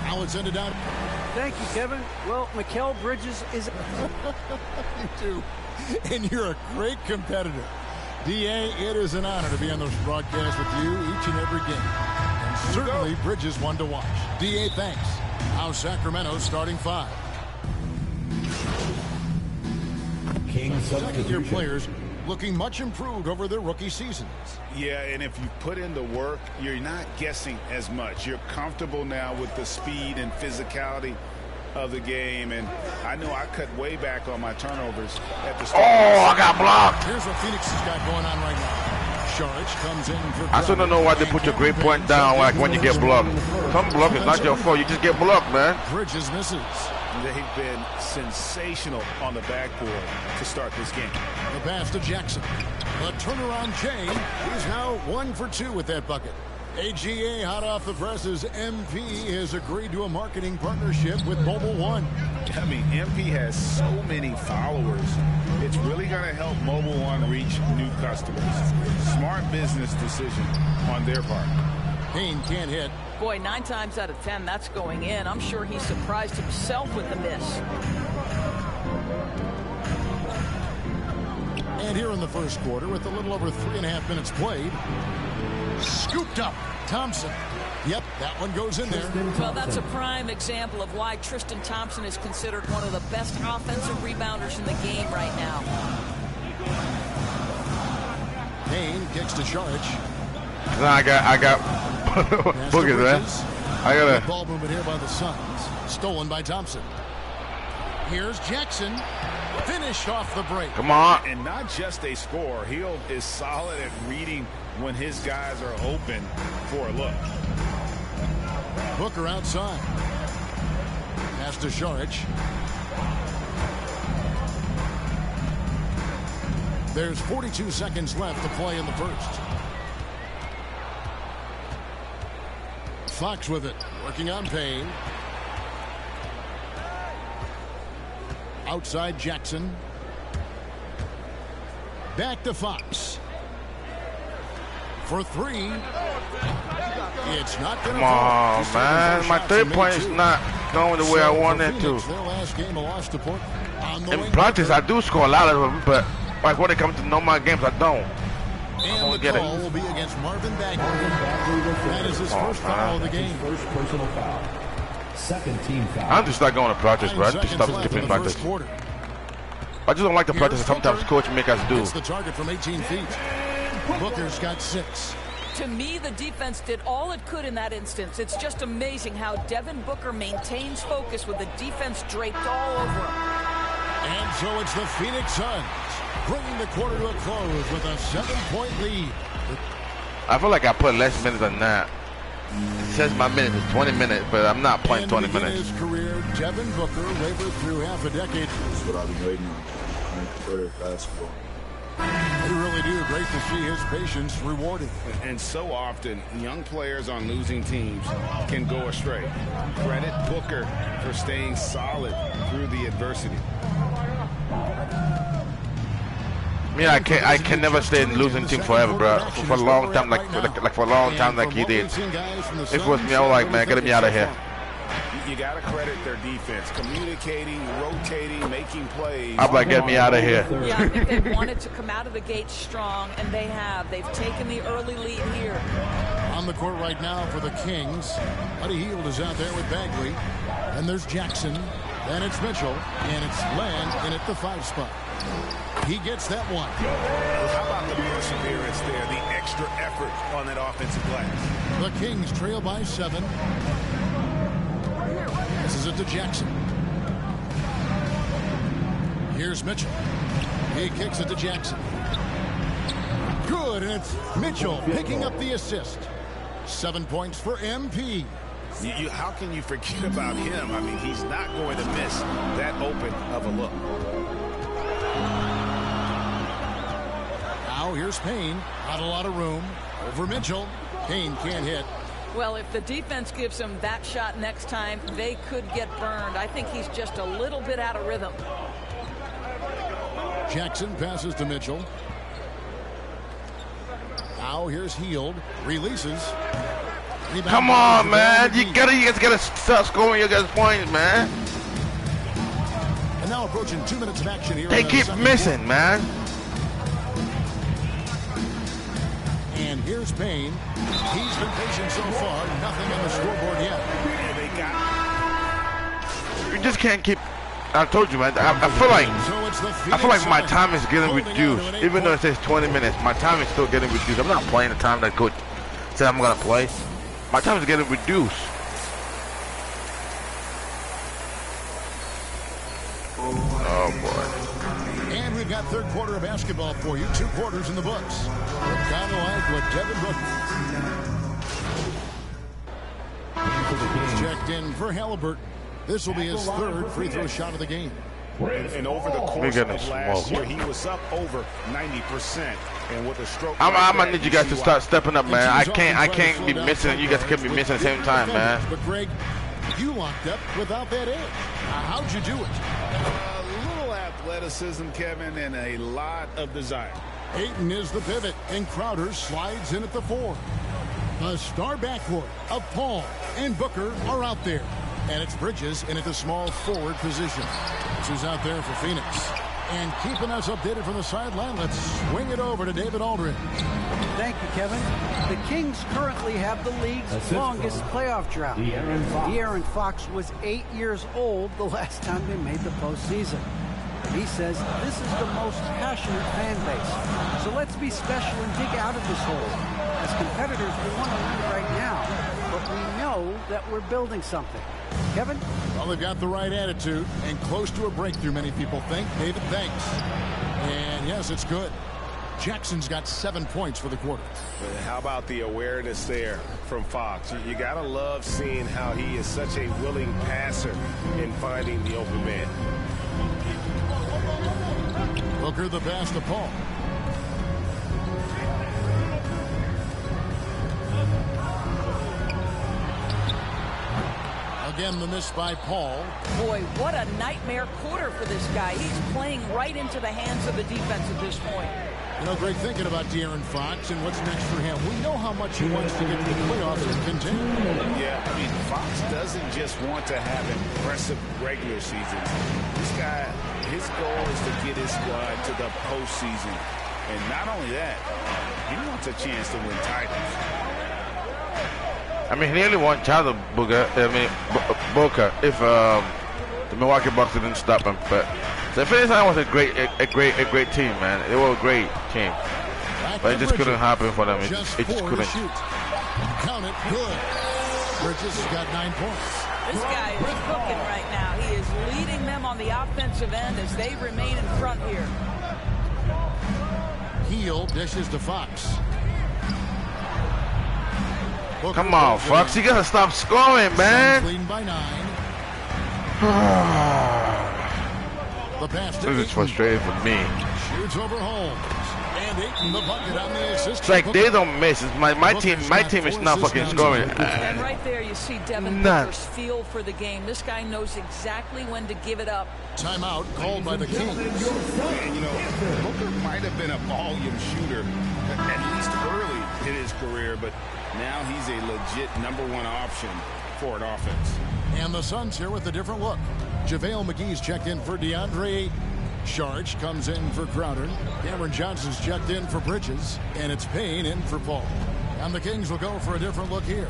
Alexander down. Thank you, Kevin. Well, Mikal Bridges is... You too. And you're a great competitor. D.A., it is an honor to be on this broadcast with you each and every game. And certainly Bridges one to watch. D.A., thanks. Now Sacramento's starting five. Second-year players looking much improved over their rookie seasons. Yeah, and if you put in the work, you're not guessing as much. You're comfortable now with the speed and physicality of the game, and I know I cut way back on my turnovers at the start. Oh, I got blocked. Here's what Phoenix has got going on right now. Sharich comes in for I still don't know why they put your great point down like when you get blocked. Some block is not your fault. You just get blocked, man. Bridges misses. They've been sensational on the backboard to start this game. The pass to Jackson. The turnaround chain is now 1 for 2 with that bucket. AGA hot off the presses. MP has agreed to a marketing partnership with Mobile One. I mean, MP has so many followers. It's really going to help Mobile One reach new customers. Smart business decision on their part. Payne can't hit. Boy, 9 times out of 10, that's going in. I'm sure he surprised himself with the miss. And here in the first quarter, with a little over 3.5 minutes played, scooped up Thompson. Yep, that one goes in there. Well, that's a prime example of why Tristan Thompson is considered one of the best offensive rebounders in the game right now. Payne kicks to Saric. I got Booker there. I got a ball movement here by the Suns. Stolen by Thompson. Here's Jackson. Finished off the break. Come on. And not just a scorer. He is solid at reading when his guys are open for a look. Booker outside. Pass to Saric. There's 42 seconds left to play in the first. Fox with it. Working on Payne. Outside Jackson. Back to Fox. For 3. It's not going to fall. Come on, man. My 3-point is not going the way I wanted it to. Their last game, a loss to Portland. In practice, I do score a lot of them, but like when it comes to normal games, I don't. And the call will be against Marvin Bagley. That is his first foul of the game. First personal foul. Second team foul. I'm just not going to practice, bro. I just stop skipping practice. I just don't like the practice that sometimes coach make us do. It's the target from 18 feet. Booker's got 6. To me, the defense did all it could in that instance. It's just amazing how Devin Booker maintains focus with the defense draped all over him. And so it's the Phoenix Suns bringing the quarter to a close with a 7-point lead. I feel like I put less minutes than that. It says my minutes is 20 minutes, but I'm not playing 20 minutes. In his career, Devin Booker labored through half a decade. This is what I've been waiting on. My career basketball. They really do. Great to see his patience rewarded. And so often, young players on losing teams can go astray. Credit Booker for staying solid through the adversity. I can never stay in losing team forever, bro. For a long time, like for a long time, like he did. If it was me, I was like, man, get me out of here. You got to credit their defense, communicating, rotating, making plays. I'm like, get me out of here. Yeah, I think they wanted to come out of the gate strong, and they have. They've taken the early lead here. On the court right now for the Kings, Buddy Hield is out there with Bagley. And there's Jackson. Then it's Mitchell. And it's Land in at the 5 spot. He gets that one. How about the perseverance there, the extra effort on that offensive glass? The Kings trail by 7. This is it to Jackson. Here's Mitchell. He kicks it to Jackson. Good, and it's Mitchell picking up the assist. 7 points for MP. How can you forget about him? I mean, he's not going to miss that open of a look. Now here's Payne. Not a lot of room. Over Mitchell. Payne can't hit. Well, if the defense gives him that shot next time, they could get burned. I think he's just a little bit out of rhythm. Jackson passes to Mitchell. Now here's Hield. Releases. Rebound. Come on, man. You guys gotta start scoring your guys' points, man. And now approaching 2 minutes of action here. They keep missing, man. And here's Payne. He's been patient so far. Nothing on the scoreboard yet. You just can't keep. I told you, man. I feel like my time is getting reduced. Even though it says 20 minutes, my time is still getting reduced. I'm not playing the time that coach said I'm gonna play. My time is getting reduced. Oh boy. And we've got third quarter of basketball for you. 2 quarters in the books. We're kind of like what Devin Booker. Checked in for Halliburton. This will be his 3rd free throw shot of the game. And over the course of last year, he was up over 90%. And with a stroke, I'm gonna need you guys to start stepping up, man. I can't be missing, and you guys can't be missing at the same time, man. But Greg, you locked up without that edge. How'd you do it? A little athleticism, Kevin, and a lot of desire. Ayton is the pivot, and Crowder slides in at the 4. The star backcourt of Paul and Booker are out there. And it's Bridges in at the small forward position. This is out there for Phoenix. And keeping us updated from the sideline, let's swing it over to David Aldridge. Thank you, Kevin. The Kings currently have the league's longest playoff drought. De'Aaron Fox was 8 years old the last time they made the postseason. He says this is the most passionate fan base. So let's be special and dig out of this hole. As competitors, we want to win right now, but we know that we're building something. Kevin? Well, they've got the right attitude and close to a breakthrough, many people think. David, thanks. And yes, it's good. Jackson's got 7 points for the quarter. How about the awareness there from Fox? You got to love seeing how he is such a willing passer in finding the open man. Booker the pass to Paul. Again, the miss by Paul. Boy, what a nightmare quarter for this guy. He's playing right into the hands of the defense at this point. You know, Greg, thinking about De'Aaron Fox and what's next for him, we know how much he wants to get to the playoffs and continue. Yeah, I mean, Fox doesn't just want to have impressive regular seasons. This guy, his goal is to get his squad to the postseason. And not only that, he wants a chance to win titles. I mean, he nearly won Booker. Booker, if the Milwaukee Bucks didn't stop him. But the Phoenix was a great team, man. They were a great team, but it just couldn't happen for them. It just couldn't. Count it, good. Bridges has got 9 points. This guy is cooking right now. He is leading them on the offensive end as they remain in front here. Heel dishes to Fox. Come on, Fox. You gotta stop scoring, man. Leading by 9. The pass to This is frustrating for me. Shoots over Holmes. And Ayton the bucket on the assist. It's like they don't miss. It's my team is not fucking scoring. And right there you see Devin Booker's feel for the game. This guy knows exactly when to give it up. Timeout called by the Kings. And, you know, Booker might have been a volume shooter, at least early in his career, but now he's a legit #1 option for an offense. And the Suns here with a different look. JaVale McGee's checked in for DeAndre. Sharge comes in for Crowder. Cameron Johnson's checked in for Bridges. And it's Payne in for Paul. And the Kings will go for a different look here.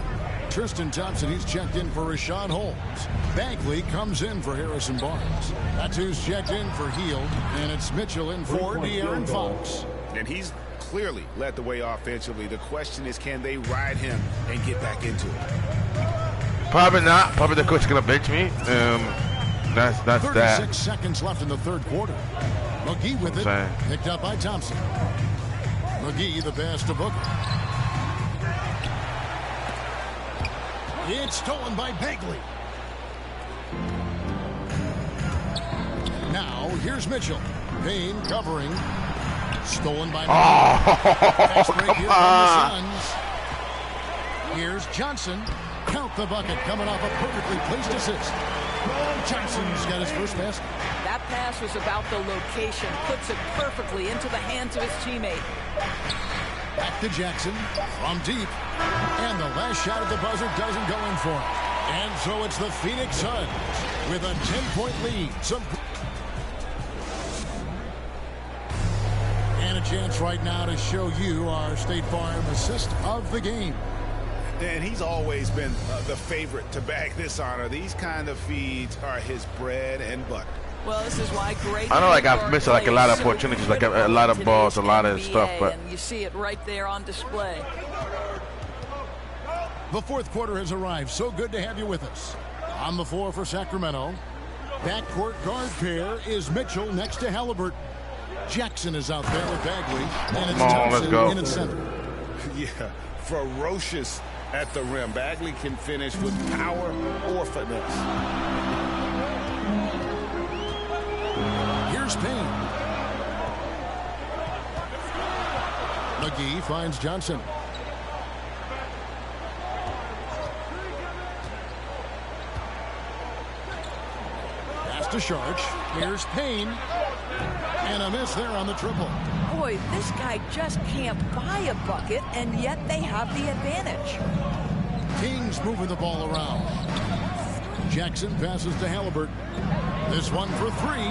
Tristan Thompson, he's checked in for Rashawn Holmes. Bagley comes in for Harrison Barnes. That's checked in for Hield. And it's Mitchell in for De'Aaron Fox. And he's clearly led the way offensively. The question is, can they ride him and get back into it? Probably not. Probably the coach is gonna bench me. That's 36 that. seconds left in the third quarter. McGee with it. Picked up by Thompson. McGee the pass to Booker. It's stolen by Bagley. Now here's Mitchell. Payne covering. Stolen by Fast break here from the Suns. Here's Johnson. Count the bucket coming off a perfectly placed assist. Johnson's got his first basket. That pass was about the location. Puts it perfectly into the hands of his teammate. Back to Jackson from deep. And the last shot at the buzzer doesn't go in for him. And so it's the Phoenix Suns with a 10-point lead. And a chance right now to show you our State Farm assist of the game. And he's always been the favorite to bag this honor. These kind of feeds are his bread and butter. Well, this is why great. I know, like I've missed like a lot of opportunities, like a lot of balls, a lot of stuff, but and you see it right there on display. The fourth quarter has arrived. So good to have you with us. On the floor for Sacramento, backcourt guard pair is Mitchell next to Halliburton. Jackson is out there with Bagley, and it's Thompson in its center. Yeah, ferocious at the rim. Bagley can finish with power or finesse. Here's Payne. McGee finds Johnson. Pass to Sharch. Here's Payne. And a miss there on the triple. Boy, this guy just can't buy a bucket, and yet they have the advantage. Kings moving the ball around. Jackson passes to Halliburton. This one for three.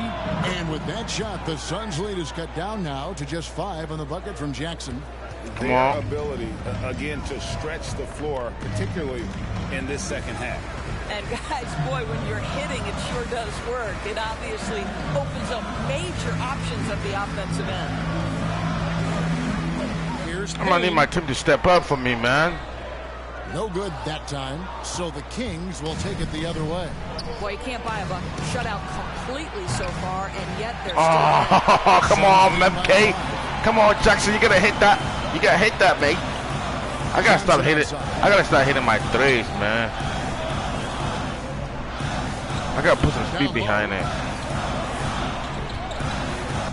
And with that shot, the Suns' lead is cut down now to just 5 on the bucket from Jackson. Their ability, again, to stretch the floor, particularly in this second half. And guys, boy, when you're hitting, it sure does work. It obviously opens up major options at the offensive end. I'm going to need my team to step up for me, man. No good that time, so the Kings will take it the other way. Boy, you can't buy a bucket. Shut out completely so far, and yet they're still come on, MK. Come on, Jackson. You got to hit that. You got to hit that, mate. I got to start hitting. I got to start hitting my threes, man. I got to put some speed behind it.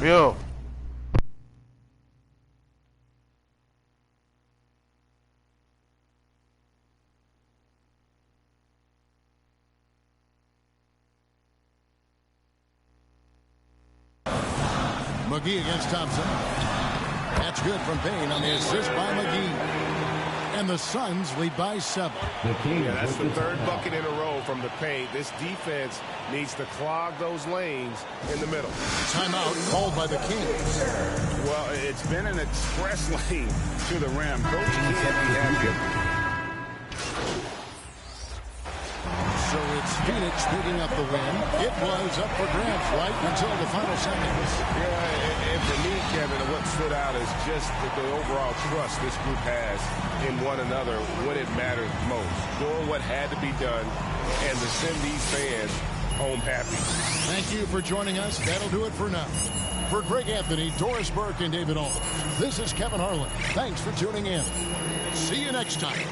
Yo. McGee against Thompson. That's good from Payne on the assist by McGee. And the Suns lead by 7. Yeah, that's the third bucket in a row from the paint. This defense needs to clog those lanes in the middle. Timeout called by the Kings. Well, it's been an express lane to the rim. Coach can't be happy. So it's Phoenix picking up the win. It was up for grabs right until the final seconds. Yeah, and for me, Kevin, what stood out is just the overall trust this group has in one another when it mattered most. Doing what had to be done and to send these fans home happy. Thank you for joining us. That'll do it for now. For Greg Anthony, Doris Burke, and David Ault, this is Kevin Harlan. Thanks for tuning in. See you next time.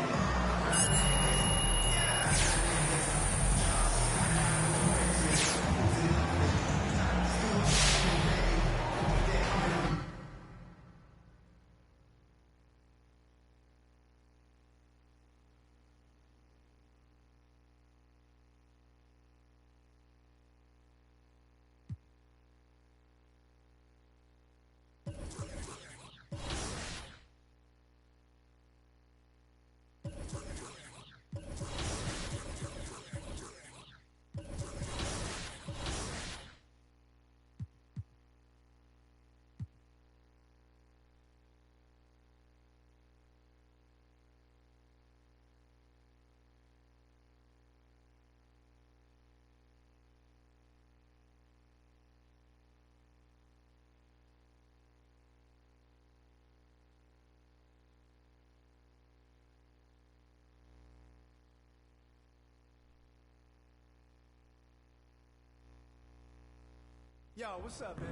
Yo, what's up, man?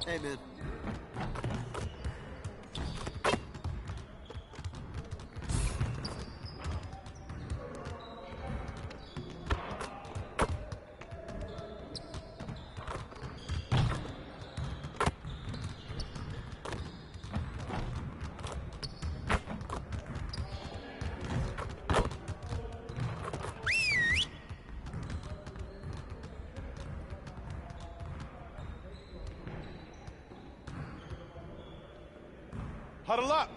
Hey, man. Huddle up.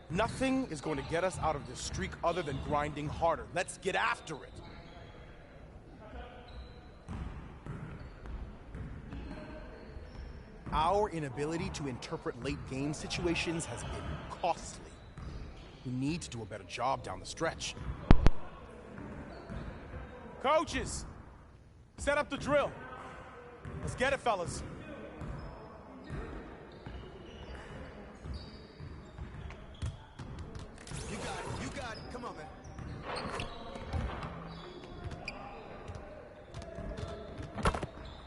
Nothing is going to get us out of this streak other than grinding harder. Let's get after it. Our inability to interpret late game situations has been costly. We need to do a better job down the stretch. Coaches, set up the drill. Let's get it, fellas. You got it. Come on, man.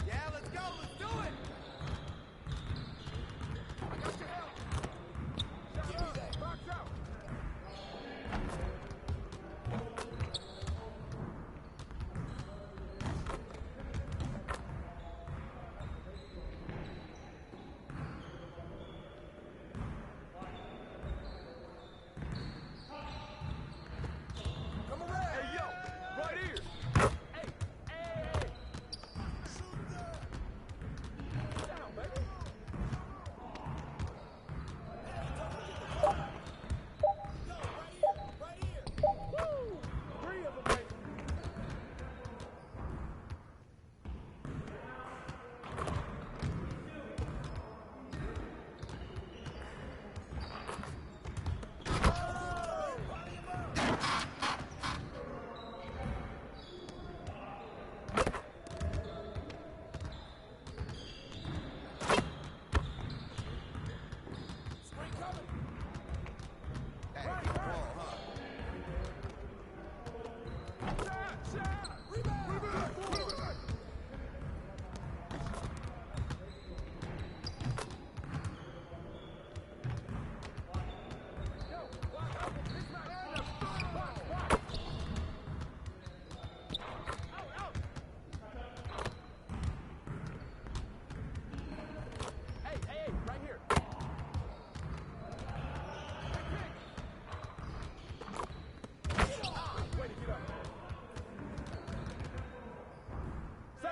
Yeah, let's go. Let's do it. I got your help. Give me that. Box out.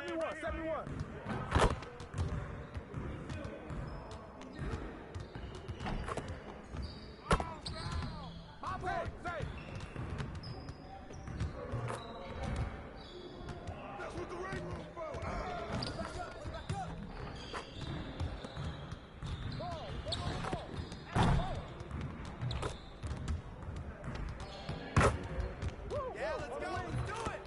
71, 71. My boy, safe. That's what the ring room for. Back up, back up. Ball. Yeah, let's go. Let's do it.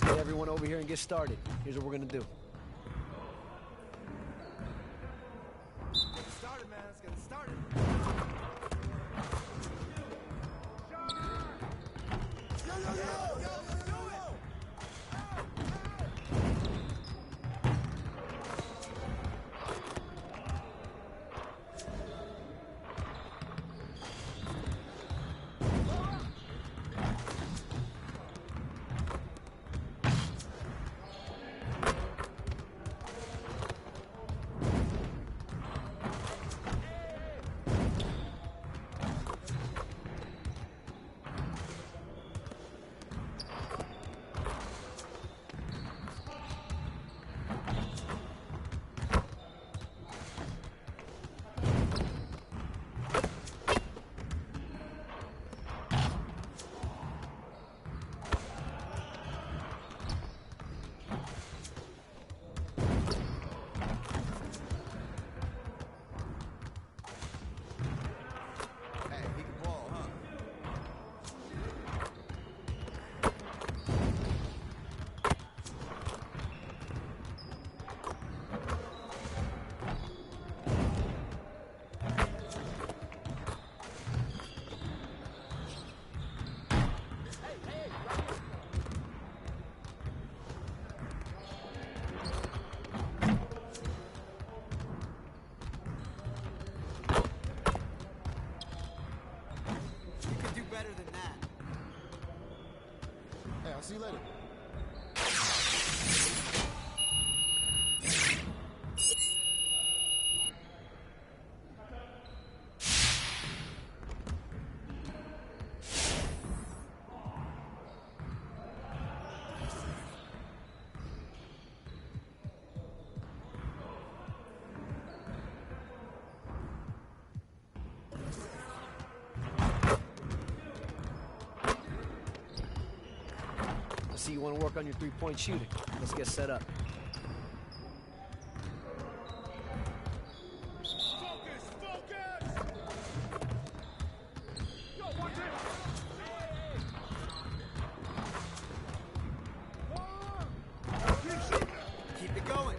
Let's get everyone over here and get started. Here's what we're going to do. Get it started, man. Let's get it started. I'll see you later. See, you want to work on your three-point shooting. Let's get set up. Keep it going.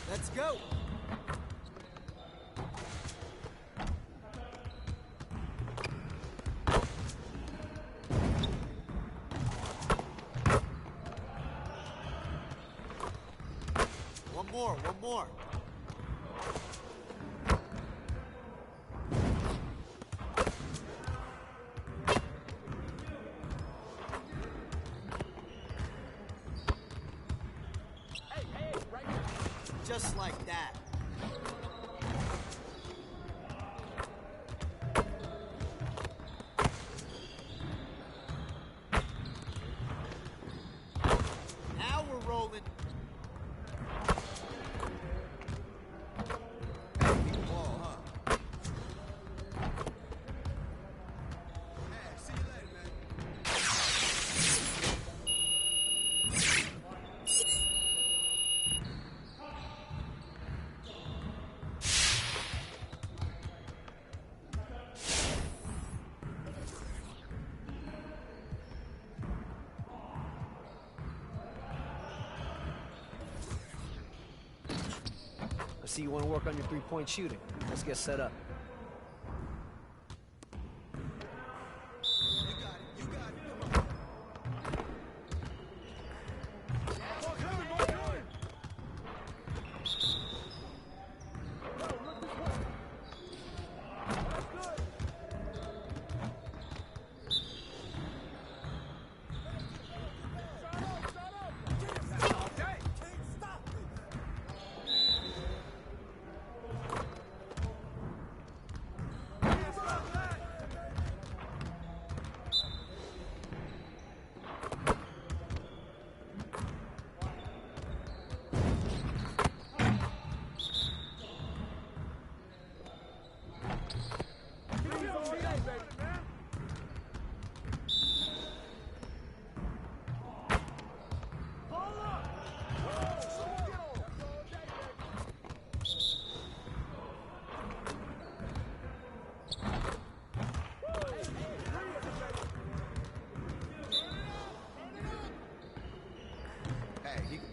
Let's go. One more. Hey, right here. Just like that. Now we're rolling. Big ball, huh? Hey, see you later, man. I see you want to work on your three-point shooting. Let's get set up.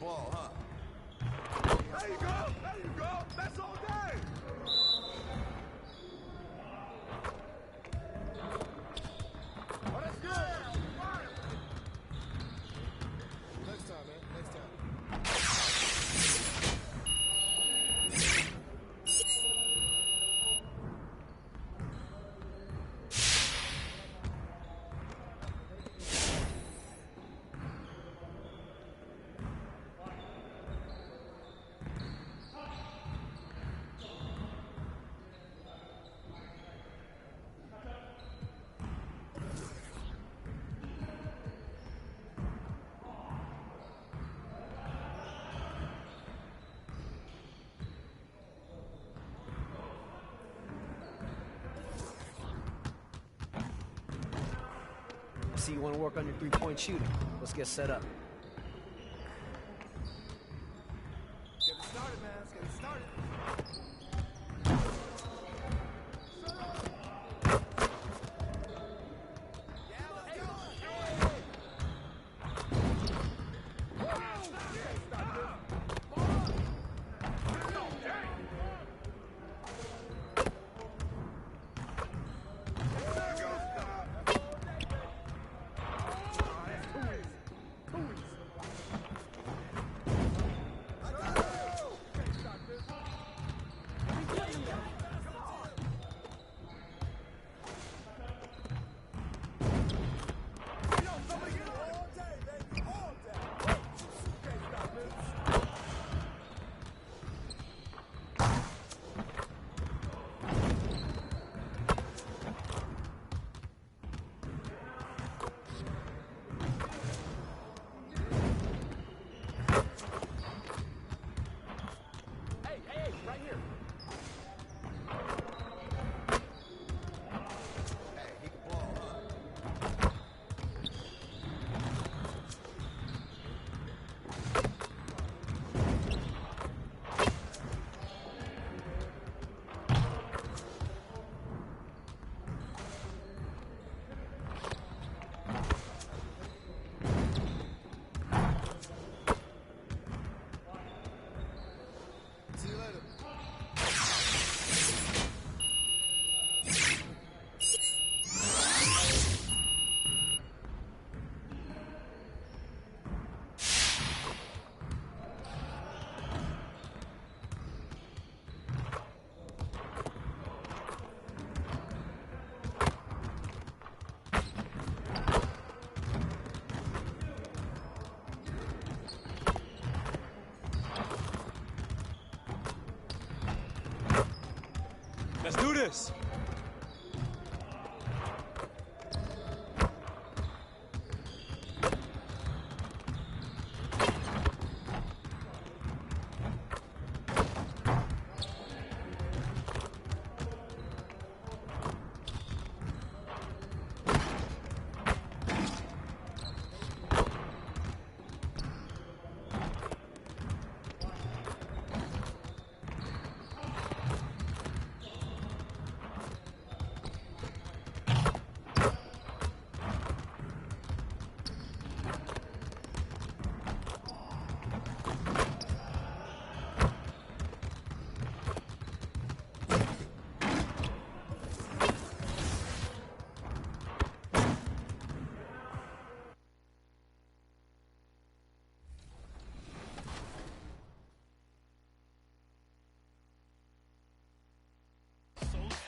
ball, huh? There you go. There you go. That's all day. Oh, that's good. Next time, man. Next time. See, you want to work on your three-point shooting. Let's get set up. Get it started, man. Let's get it started. See you later. Let's do this.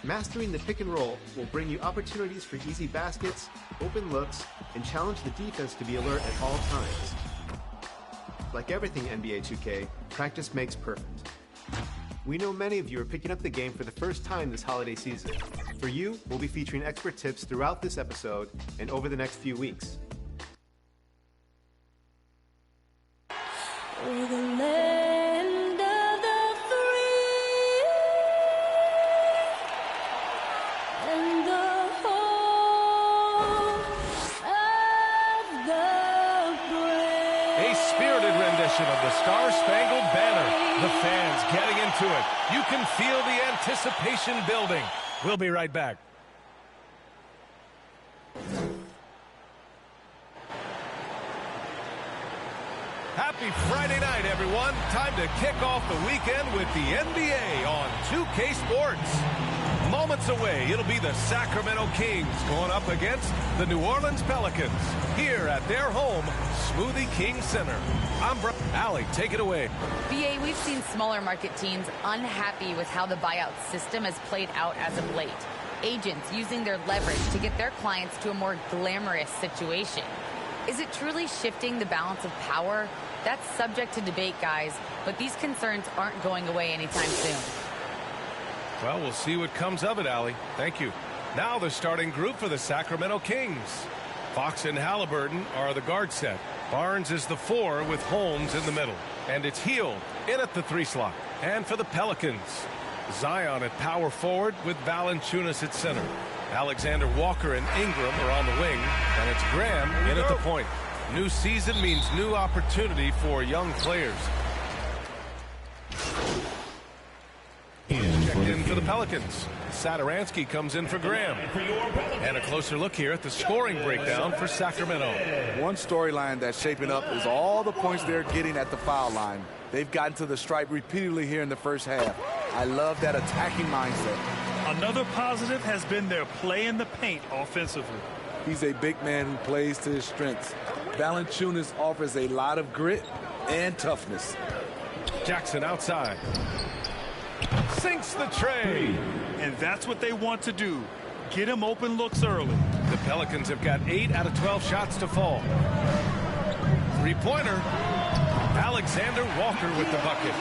Mastering the pick and roll will bring you opportunities for easy baskets, open looks, and challenge the defense to be alert at all times. Like everything NBA 2K, practice makes perfect. We know many of you are picking up the game for the first time this holiday season. For you, we'll be featuring expert tips throughout this episode and over the next few weeks. Of the Star-Spangled Banner. The fans getting into it. You can feel the anticipation building. We'll be right back. Happy Friday night, everyone. Time to kick off the weekend with the NBA on 2K Sports. Moments away, it'll be the Sacramento Kings going up against the New Orleans Pelicans here at their home, Smoothie King Center. I'm Allie, take it away. BA, we've seen smaller market teams unhappy with how the buyout system has played out as of late. Agents using their leverage to get their clients to a more glamorous situation. Is it truly shifting the balance of power? That's subject to debate, guys, but these concerns aren't going away anytime soon. Well, we'll see what comes of it, Allie. Thank you. Now the starting group for the Sacramento Kings. Fox and Halliburton are the guard set. Barnes is the 4 with Holmes in the middle. And it's Hield in at the 3 slot. And for the Pelicans, Zion at power forward with Valanciunas at center. Alexander Walker and Ingram are on the wing. And it's Graham in at the point. New season means new opportunity for young players. Checked in for the Pelicans. Satoransky comes in for Graham. And a closer look here at the scoring breakdown for Sacramento. One storyline that's shaping up is all the points they're getting at the foul line. They've gotten to the stripe repeatedly here in the first half. I love that attacking mindset. Another positive has been their play in the paint offensively. He's a big man who plays to his strengths. Valanciunas offers a lot of grit and toughness. Jackson outside. Sinks the tray. And that's what they want to do. Get him open looks early. The Pelicans have got 8 out of 12 shots to fall. Three-pointer. Alexander Walker with the bucket.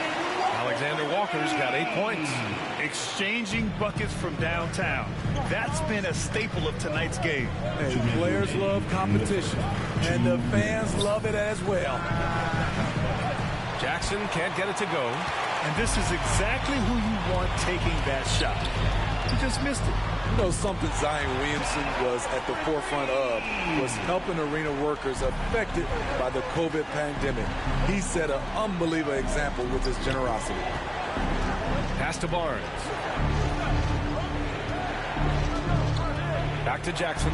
Alexander Walker's got 8 points. Exchanging buckets from downtown. That's been a staple of tonight's game. And players love competition. And the fans love it as well. Jackson can't get it to go. And this is exactly who you want taking that shot. He just missed it. You know, something Zion Williamson was at the forefront of was helping arena workers affected by the COVID pandemic. He set an unbelievable example with his generosity. Pass to Barnes. Back to Jackson.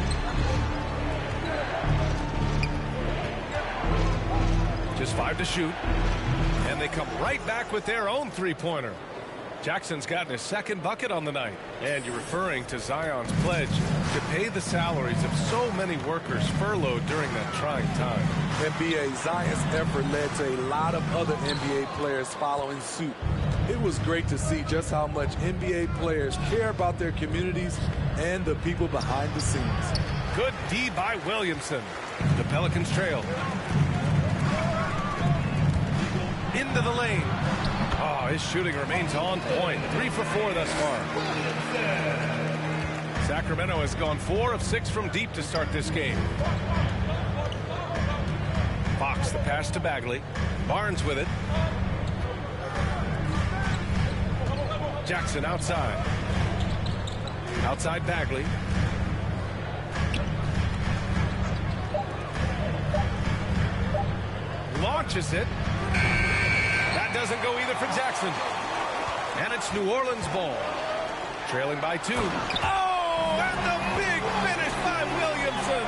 Just 5 to shoot. And they come right back with their own three-pointer. Jackson's gotten his second bucket on the night. And you're referring to Zion's pledge to pay the salaries of so many workers furloughed during that trying time. NBA, Zion's effort led to a lot of other NBA players following suit. It was great to see just how much NBA players care about their communities and the people behind the scenes. Good D by Williamson. The Pelicans trail. Into the lane. Oh, his shooting remains on point. 3 for 4 thus far. Sacramento has gone 4 of 6 from deep to start this game. Fox, the pass to Bagley. Barnes with it. Jackson outside. Outside Bagley. Launches it. Doesn't go either for Jackson. And it's New Orleans ball. Trailing by 2. Oh, and the big finish by Williamson.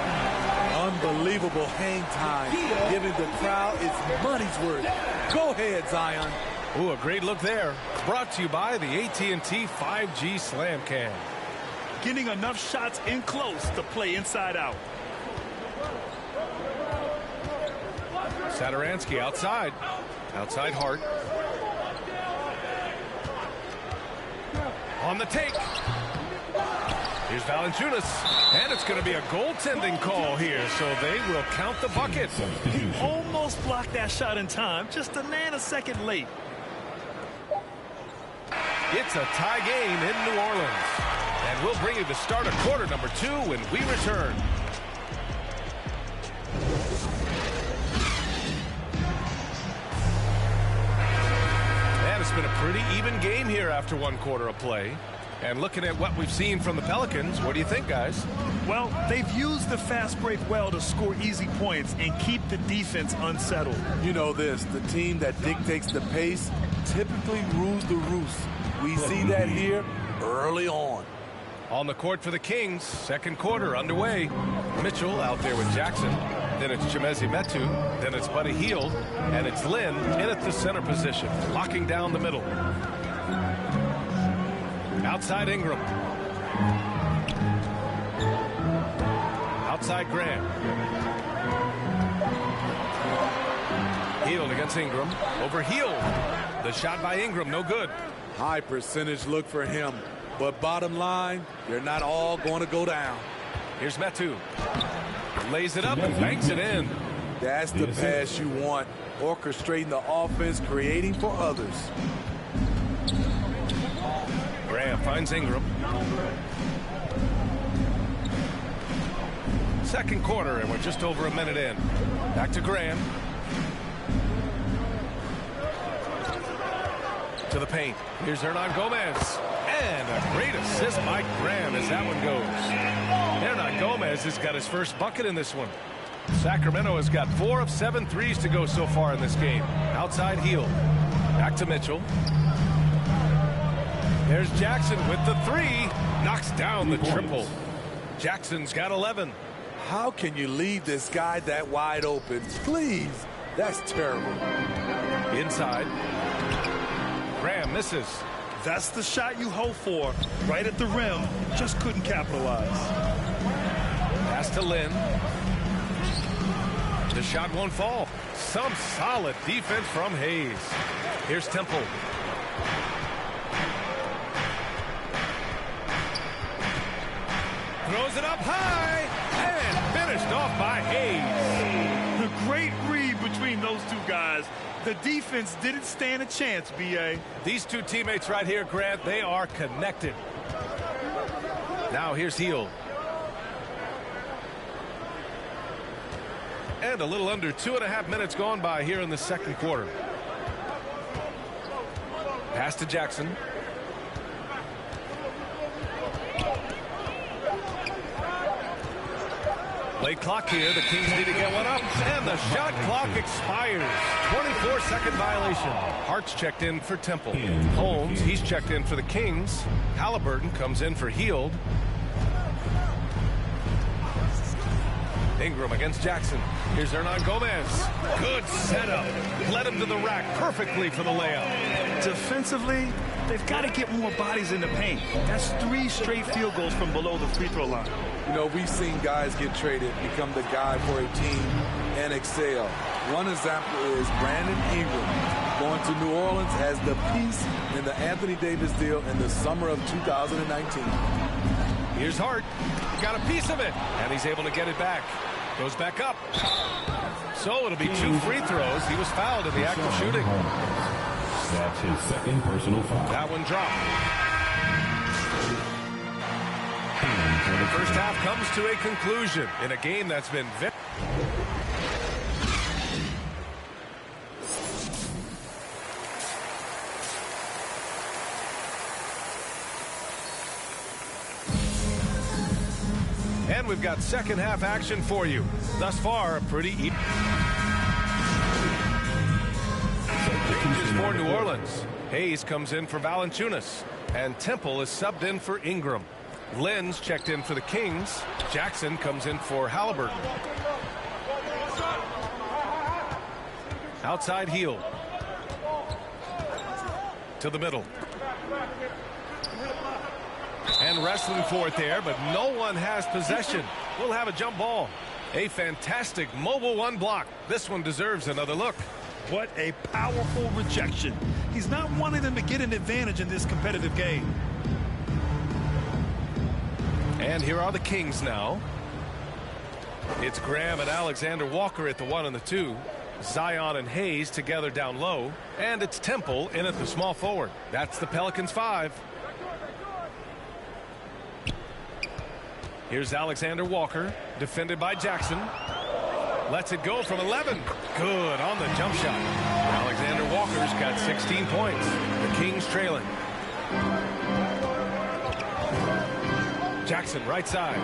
Unbelievable hang time, giving the crowd its money's worth. Go ahead, Zion. Ooh, a great look there. Brought to you by the AT&T 5G Slam Cam. Getting enough shots in close to play inside out. Satoransky outside. Outside Hart. On the take. Here's Valanciunas. And it's going to be a goaltending call here, so they will count the bucket. He almost blocked that shot in time, just a nanosecond late. It's a tie game in New Orleans. And we'll bring you the start of quarter number 2 when we return. It's been a pretty even game here after 1 quarter of play. And looking at what we've seen from the Pelicans, what do you think, guys? Well, they've used the fast break well to score easy points and keep the defense unsettled. You know this, the team that dictates the pace typically rules the roost. We see that here early on. On the court for the Kings, second quarter underway. Mitchell out there with Jackson. Then it's Chimezie Metu. Then it's Buddy Hield. And it's Lynn in at the center position, locking down the middle. Outside Ingram. Outside Graham. Hield against Ingram. Over Hield. The shot by Ingram, no good. High percentage look for him. But bottom line, they're not all going to go down. Here's Metu. Lays it up and banks it in. That's the pass you want. Orchestrating the offense, creating for others. Graham finds Ingram. Second quarter, and we're just over a minute in. Back to Graham. To the paint. Here's Hernan Gomez. And a great assist by Graham as that one goes. Hernan Gomez has got his first bucket in this one. Sacramento has got 4 of 7 threes to go so far in this game. Outside Hield. Back to Mitchell. There's Jackson with the 3. Knocks down the triple. Jackson's got 11. How can you leave this guy that wide open? Please. That's terrible. Inside. Graham misses. That's the shot you hope for. Right at the rim. Just couldn't capitalize. Pass to Lynn. The shot won't fall. Some solid defense from Hayes. Here's Temple. Throws it up high and finished off by Hayes. A great read between those two guys. The defense didn't stand a chance, B.A. These two teammates right here, Grant, they are connected. Now here's Hield. And a little under 2.5 minutes gone by here in the second quarter. Pass to Jackson. Late clock here. The Kings need to get one up. And the shot clock expires. 24-second violation. Hart's checked in for Temple. Holmes, he's checked in for the Kings. Halliburton comes in for Hield. Ingram against Jackson. Here's Hernan Gomez. Good setup. Led him to the rack perfectly for the layup. Defensively, they've got to get more bodies in the paint. That's 3 straight field goals from below the free throw line. You know, we've seen guys get traded, become the guy for a team, and excel. One example is Brandon Ingram going to New Orleans as the piece in the Anthony Davis deal in the summer of 2019. Here's Hart. Got a piece of it, and he's able to get it back. Goes back up. So it'll be 2 free throws. He was fouled in the act of shooting. That's his second personal foul. That one dropped. The first half comes to a conclusion in a game that's been very... And we've got second half action for you. Thus far, a pretty even. Changes for New Orleans. Hayes comes in for Valanciunas. And Temple is subbed in for Ingram. Lynn's checked in for the Kings. Jackson comes in for Halliburton. Outside Hield. To the middle. And wrestling for it there, but no one has possession. We'll have a jump ball. A fantastic mobile 1 block. This one deserves another look. What a powerful rejection. He's not wanting them to get an advantage in this competitive game. And here are the Kings now. It's Graham and Alexander Walker at the 1 and the 2. Zion and Hayes together down low. And it's Temple in at the small forward. That's the Pelicans 5. Here's Alexander Walker, defended by Jackson. Lets it go from 11. Good on the jump shot. Alexander Walker's got 16 points. The Kings trailing. Jackson, right side.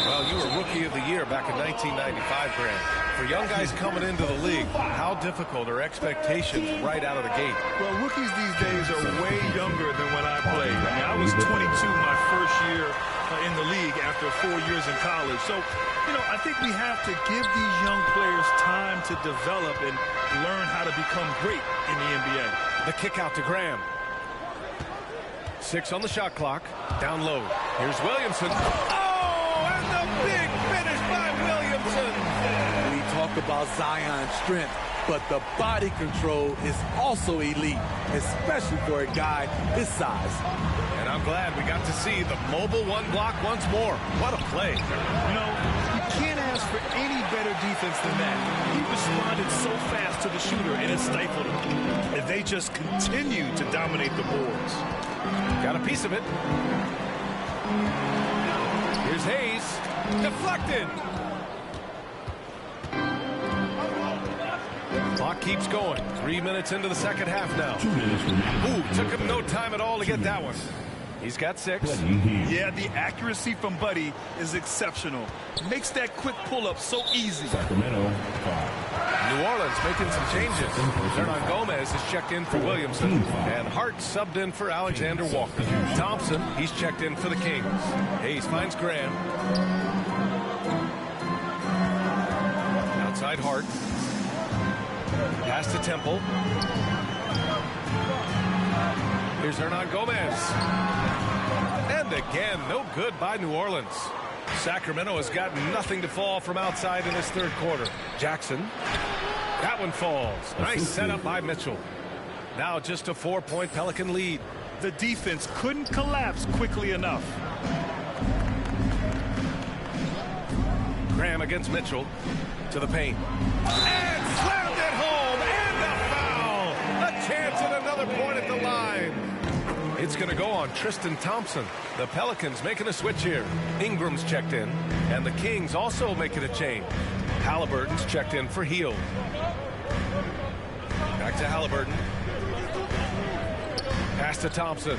Well, you were Rookie of the Year back in 1995, Grant. For young guys coming into the league, how difficult are expectations right out of the gate? Well, rookies these days are way younger than when I played. I mean, I was 22 my first year in the league after 4 years in college. So, you know, I think we have to give these young players time to develop and learn how to become great in the NBA. The kick out to Graham. 6 on the shot clock. Down low. Here's Williamson. Oh, and the big finish by Williamson. We talk about Zion's strength, but the body control is also elite, especially for a guy his size. And I'm glad we got to see the mobile one block once more. What a play. You know, you can't ask for any better defense than that. He responded so fast to the shooter, and it stifled him. And they just continue to dominate the boards. Got a piece of it. Here's Hayes. Deflected. Clock keeps going. 3 minutes into the second half now. Ooh, took him no time at all to get that one. He's got 6. Yeah, the accuracy from Buddy is exceptional. Makes that quick pull-up so easy. Sacramento, 5. New Orleans making some changes. Hernan Gomez is checked in for Williamson. And Hart subbed in for Alexander Walker. Thompson, he's checked in for the Kings. Hayes finds Graham. Outside Hart. Pass to Temple. Here's Hernan Gomez. And again, no good by New Orleans. Sacramento has got nothing to fall from outside in this third quarter. Jackson. That one falls. Nice setup by Mitchell. Now just a 4-point Pelican lead. The defense couldn't collapse quickly enough. Graham against Mitchell. To the paint. And slammed it home. And a foul. A chance at another point at the line. It's going to go on Tristan Thompson. The Pelicans making a switch here. Ingram's checked in. And the Kings also making a change. Halliburton's checked in for Hield. Back to Halliburton. Pass to Thompson.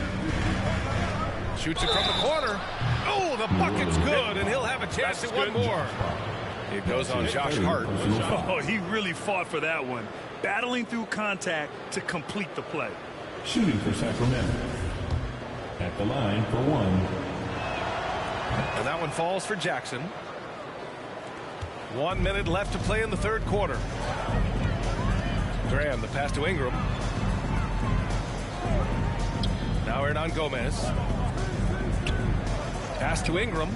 Shoots it from the corner. Oh, the bucket's good, and he'll have a chance at one more. It goes on Josh Hart. Oh, he really fought for that one. Battling through contact to complete the play. Shooting for Sacramento. At the line for 1. And that one falls for Jackson. 1 minute left to play in the third quarter. Graham, the pass to Ingram. Now Hernan Gomez. Pass to Ingram.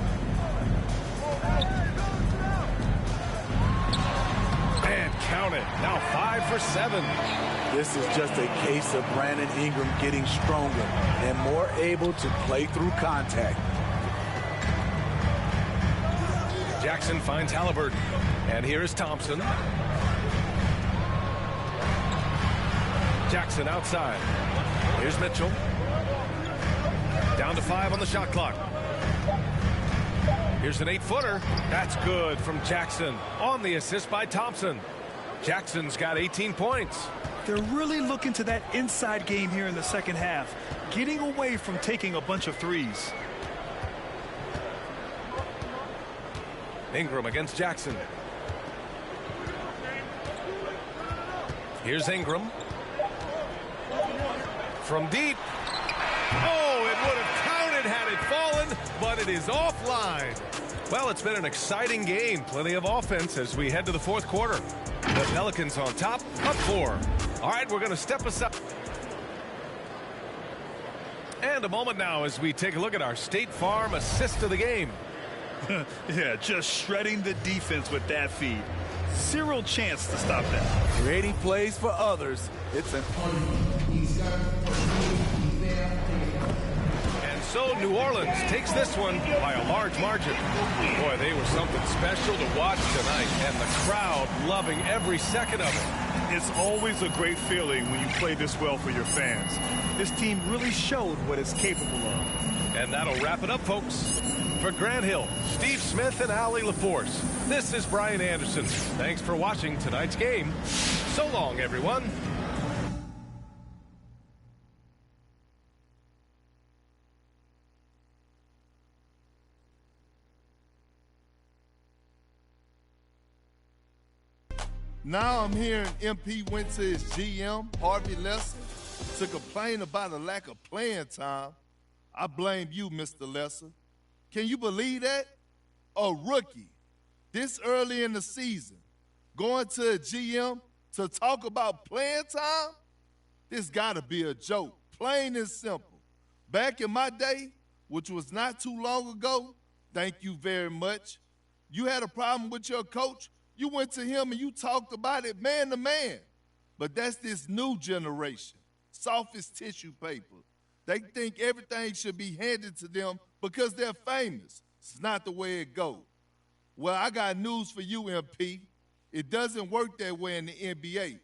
And count it. Now 5 for 7. This is just a case of Brandon Ingram getting stronger and more able to play through contact. Jackson finds Halliburton. And here is Thompson. Jackson outside. Here's Mitchell. Down to 5 on the shot clock. Here's an 8-footer. That's good from Jackson on the assist by Thompson. Jackson's got 18 points. They're really looking to that inside game here in the second half, getting away from taking a bunch of threes. Ingram against Jackson. Here's Ingram. From deep. Oh, it would have counted had it fallen, but it is offline. Well, it's been an exciting game. Plenty of offense as we head to the fourth quarter. The Pelicans on top, up 4. All right, we're going to step aside. And a moment now as we take a look at our State Farm assist of the game. Yeah, just shredding the defense with that feed. Zero chance to stop that. Creating plays for others. It's an... And so New Orleans takes this one by a large margin. Boy, they were something special to watch tonight, and the crowd loving every second of it. It's always a great feeling when you play this well for your fans. This team really showed what it's capable of. And that'll wrap it up, folks. For Grant Hill, Steve Smith, and Allie LaForce, this is Brian Anderson. Thanks for watching tonight's game. So long, everyone. Now I'm hearing MP went to his GM, Harvey Lesser, to complain about a lack of playing time. I blame you, Mr. Lesser. Can you believe that? A rookie, this early in the season, going to a GM to talk about playing time? This gotta be a joke, plain and simple. Back in my day, which was not too long ago, thank you very much, you had a problem with your coach, you went to him and you talked about it man to man. But that's this new generation, soft as tissue paper. They think everything should be handed to them because they're famous. It's not the way it goes. Well, I got news for you, MP. It doesn't work that way in the NBA.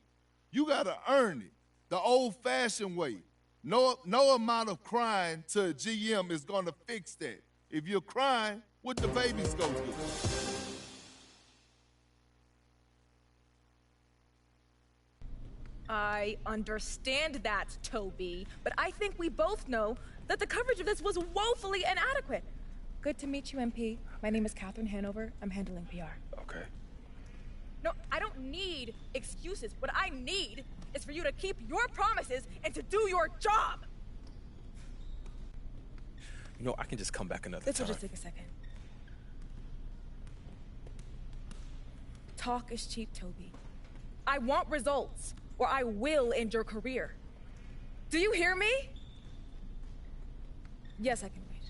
You gotta earn it, the old-fashioned way. No amount of crying to a GM is gonna fix that. If you're crying, what the babies go do? I understand that, Toby, but I think we both know that the coverage of this was woefully inadequate. Good to meet you, MP. My name is Catherine Hanover. I'm handling PR. Okay. No, I don't need excuses. What I need is for you to keep your promises and to do your job. You know, I can just come back another This time. will just take a second. Talk is cheap, Toby. I want results, or I will end your career. Do you hear me? Yes, I can wait.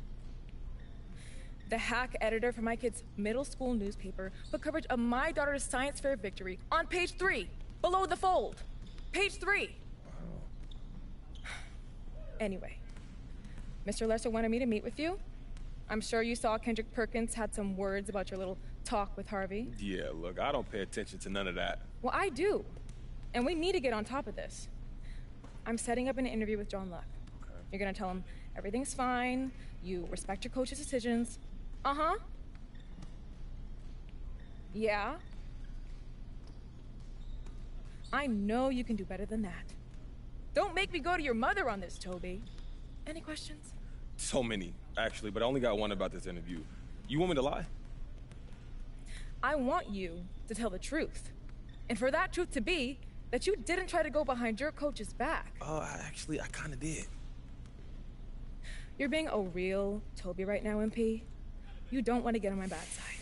The hack editor for my kid's middle school newspaper put coverage of my daughter's science fair victory on page 3, below the fold. Page 3. Wow. Anyway, Mr. Lesser wanted me to meet with you. I'm sure you saw Kendrick Perkins had some words about your little talk with Harvey. Yeah, look, I don't pay attention to none of that. Well, I do. And we need to get on top of this. I'm setting up an interview with John Luck. Okay. You're gonna tell him everything's fine, you respect your coach's decisions. Uh-huh. Yeah? I know you can do better than that. Don't make me go to your mother on this, Toby. Any questions? So many, actually, but I only got one about this interview. You want me to lie? I want you to tell the truth. And for that truth to be that you didn't try to go behind your coach's back. Actually, I kind of did. You're being a real Toby right now, MP. You don't want to get on my bad side.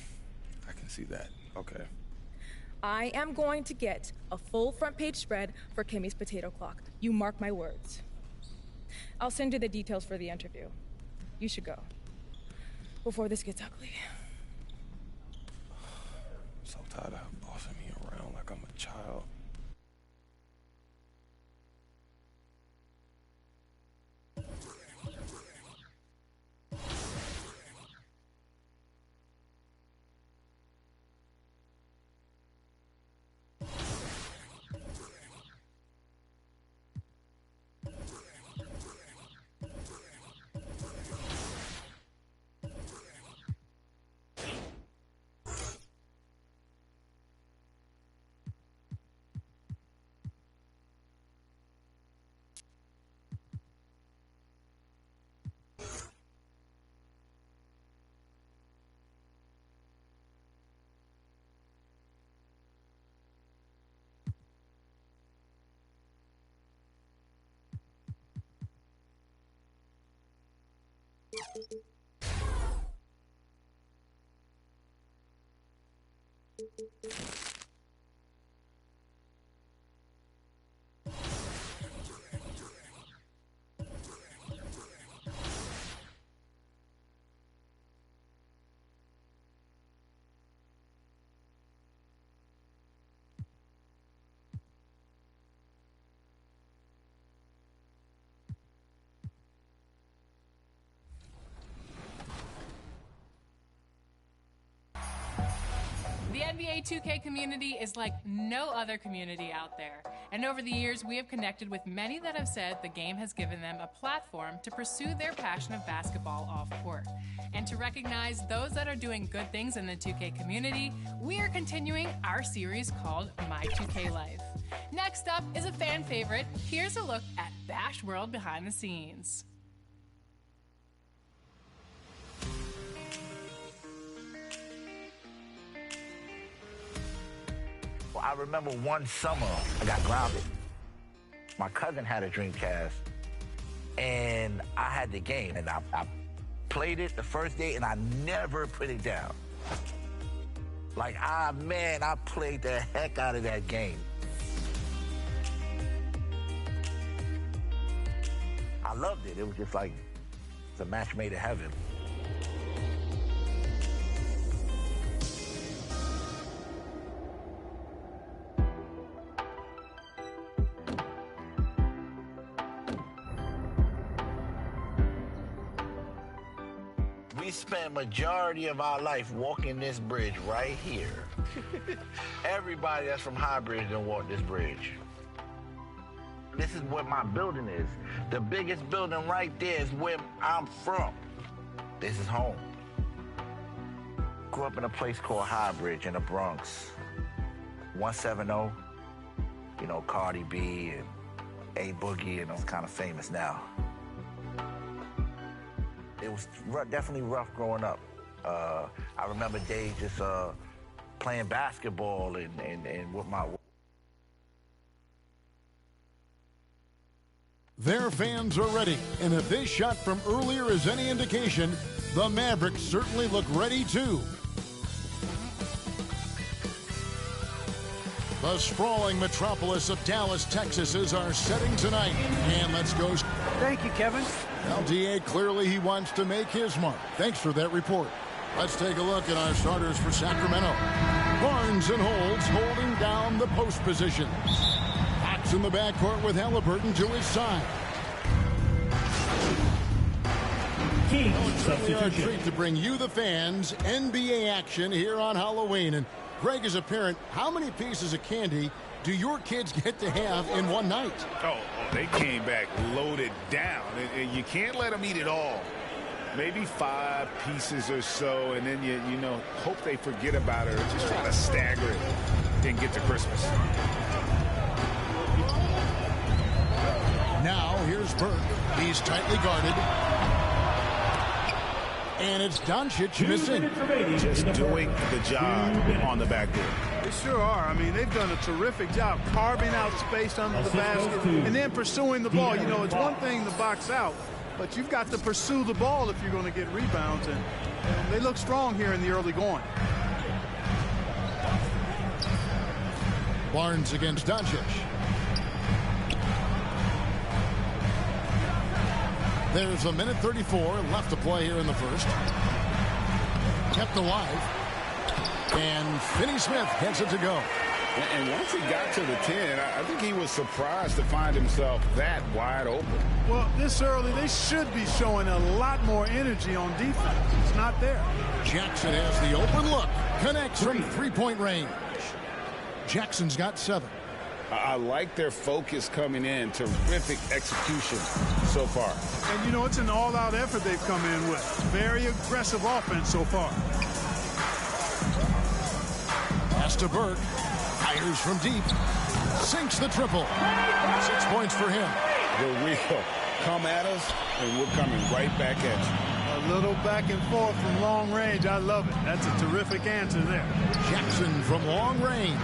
I can see that. Okay. I am going to get a full front page spread for Kimmy's Potato Clock. You mark my words. I'll send you the details for the interview. You should go. Before this gets ugly. I'm so tired of bossing me around like I'm a child. The NBA 2K community is like no other community out there. And over the years, we have connected with many that have said the game has given them a platform to pursue their passion of basketball off court. And to recognize those that are doing good things in the 2K community, we are continuing our series called My 2K Life. Next up is a fan favorite. Here's a look at Bash World behind the scenes. I remember one summer I got grounded. My cousin had a Dreamcast, and I had the game, and I played it the first day, and I never put it down. Like, I played the heck out of that game. I loved it. It was just like, it's a match made in heaven. We spent majority of our life walking this bridge right here. Everybody that's from High Bridge done walk this bridge. This is where my building is. The biggest building right there is where I'm from. This is home. Grew up in a place called High Bridge in the Bronx. 170, you know, Cardi B and A Boogie, and those kind of famous now. It was definitely rough growing up. I remember days just playing basketball and with my... Their fans are ready, and if this shot from earlier is any indication, the Mavericks certainly look ready too. The sprawling metropolis of Dallas, Texas is our setting tonight. And let's go. Thank you, Kevin. Well, D.A., clearly he wants to make his mark. Thanks for that report. Let's take a look at our starters for Sacramento. Barnes and Holtz holding down the post positions. Fox in the backcourt with Halliburton to his side. It's certainly our treat to bring you, the fans, NBA action here on Halloween. And Greg, as a parent, how many pieces of candy do your kids get to have in one night? Oh, they came back loaded down, and you can't let them eat it all. Maybe 5 pieces or so, and then you know, hope they forget about it or just try to stagger it and get to Christmas. Now here's Burke. He's tightly guarded. And it's Doncic missing. Just doing the job on the backboard. They sure are. I mean, they've done a terrific job carving out space under the basket and then pursuing the ball. You know, it's one thing to box out, but you've got to pursue the ball if you're going to get rebounds. And they look strong here in the early going. Barnes against Doncic. There's a minute 34 left to play here in the first. Kept alive. And Finney Smith gets it to go. And once he got to the 10, I think he was surprised to find himself that wide open. Well, this early, they should be showing a lot more energy on defense. It's not there. Jackson has the open look. Connects from three-point range. Jackson's got 7. I like their focus coming in. Terrific execution so far. And, you know, it's an all-out effort they've come in with. Very aggressive offense so far. Pass to Burke. Fires from deep. Sinks the triple. 6 points for him. The wheel. Come at us, and we're coming right back at you. A little back and forth from long range. I love it. That's a terrific answer there. Jackson from long range.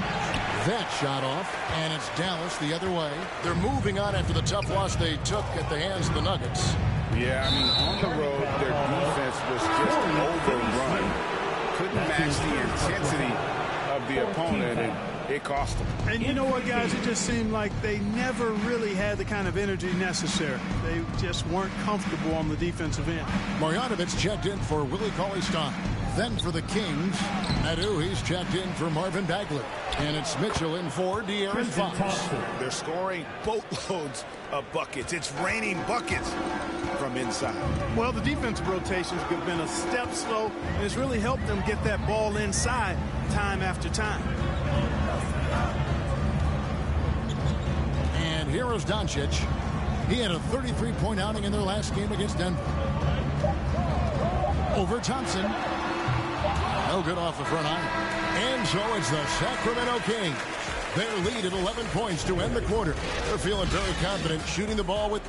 That shot off, and it's Dallas the other way. They're moving on after the tough loss they took at the hands of the Nuggets. Yeah, I mean, on the road, their defense was just overrun. Couldn't match the intensity of the opponent, and it cost them. And you know what, guys? It just seemed like they never really had the kind of energy necessary. They just weren't comfortable on the defensive end. Marjanovic checked in for Willie Cauley-Stein. Then for the Kings, Nadu, he's checked in for Marvin Bagley. And it's Mitchell in for De'Aaron Fox. They're scoring boatloads of buckets. It's raining buckets from inside. Well, the defensive rotations have been a step slow, and it's really helped them get that ball inside time after time. And here is Doncic. He had a 33-point outing in their last game against Denver. Over Thompson. No good off the front iron. And so it's the Sacramento Kings. Their lead at 11 points to end the quarter. They're feeling very confident shooting the ball with...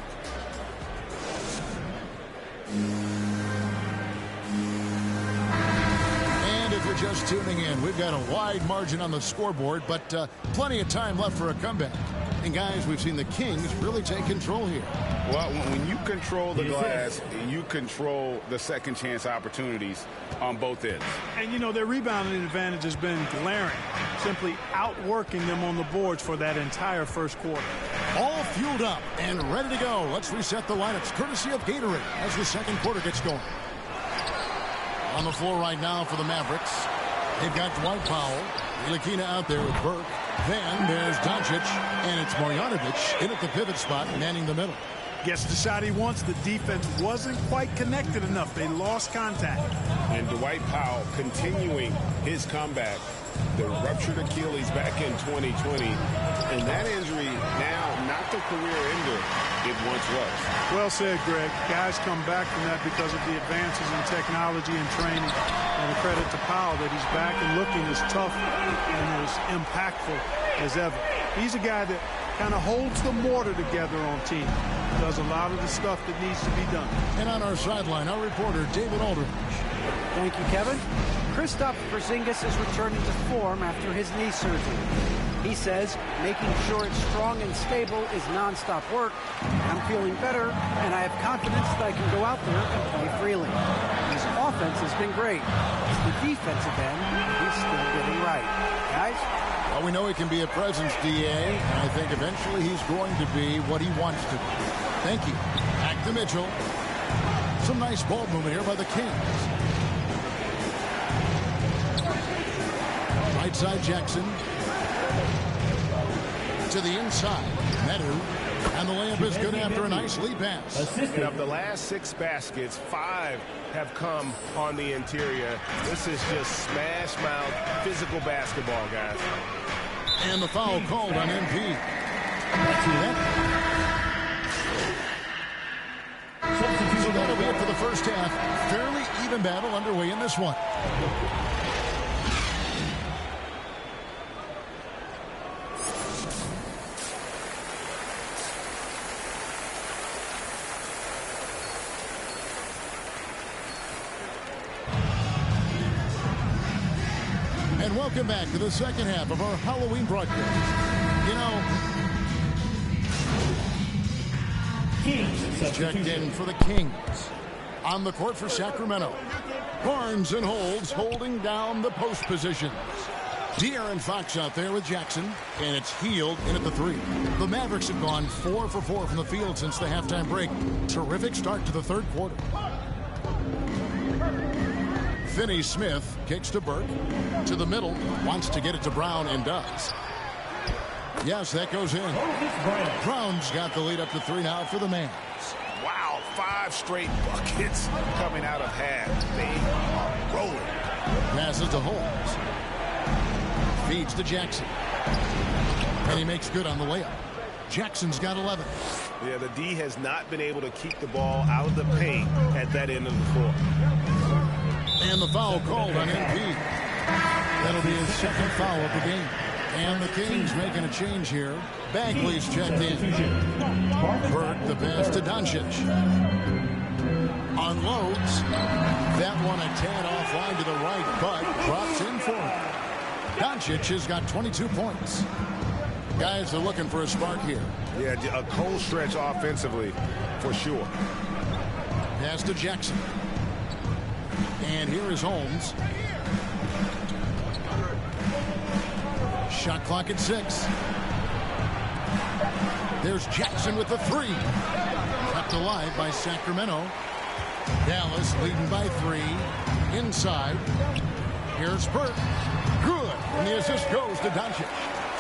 And if you're just tuning in, we've got a wide margin on the scoreboard, but plenty of time left for a comeback. And, guys, we've seen the Kings really take control here. Well, when you control the glass, you control the second chance opportunities on both ends. And, you know, their rebounding advantage has been glaring, simply outworking them on the boards for that entire first quarter. All fueled up and ready to go. Let's reset the lineups, courtesy of Gatorade, as the second quarter gets going. On the floor right now for the Mavericks, they've got Dwight Powell, Ntilikina out there with Burke. Then there's Doncic, and it's Marjanovic in at the pivot spot, manning the middle. Gets the shot he wants. The defense wasn't quite connected enough. They lost contact. And Dwight Powell continuing his comeback. The ruptured Achilles back in 2020. And that injury now not the career ender it once was. Well said, Greg. Guys come back from that because of the advances in technology and training. And a credit to Powell that he's back and looking as tough and as impactful as ever. He's a guy that kind of holds the mortar together on team. Does a lot of the stuff that needs to be done. And on our sideline, our reporter, David Aldridge. Thank you, Kevin. Kristaps Porzingis is returning to form after his knee surgery. He says making sure it's strong and stable is nonstop work. I'm feeling better, and I have confidence that I can go out there and play freely. His offense has been great. It's the defensive end he's still getting right. Guys? Well, we know he can be a presence, DA, and I think eventually he's going to be what he wants to be. Thank you. Back to Mitchell. Some nice ball movement here by the Kings. Right side Jackson. To the inside. Medu. And the layup is good after a nice lead pass. And of the last 6 baskets, 5 have come on the interior. This is just smash mouth physical basketball, guys. And the foul called on MP. So that'll be it for the first half. Fairly even battle underway in this one. And welcome back to the second half of our Halloween broadcast. Checked in for the Kings. On the court for Sacramento. Barnes and Holds holding down the post positions. De'Aaron Fox out there with Jackson, and it's Hield in at the 3. The Mavericks have gone 4 for 4 from the field since the halftime break. Terrific start to the third quarter. Finney-Smith kicks to Burke. To the middle. Wants to get it to Brown and does. Yes, that goes in. Brown's got the lead up to 3 now for the Mavs. Wow, 5 straight buckets coming out of half. They are rolling. Passes to Holmes. Feeds to Jackson. And he makes good on the layup. Jackson's got 11. Yeah, the D has not been able to keep the ball out of the paint at that end of the floor. And the foul called on MP. That'll be his second foul of the game. And the Kings making a change here. Bagley's checked in. Burke the pass to Doncic. Unloads. That one a tad offline to the right, but drops in for him. Doncic has got 22 points. Guys are looking for a spark here. Yeah, a cold stretch offensively, for sure. Pass to Jackson. And here is Holmes. Shot clock at 6. There's Jackson with the 3. Kept alive by Sacramento. Dallas leading by 3. Inside. Here's Burke. Good. And the assist goes to Doncic.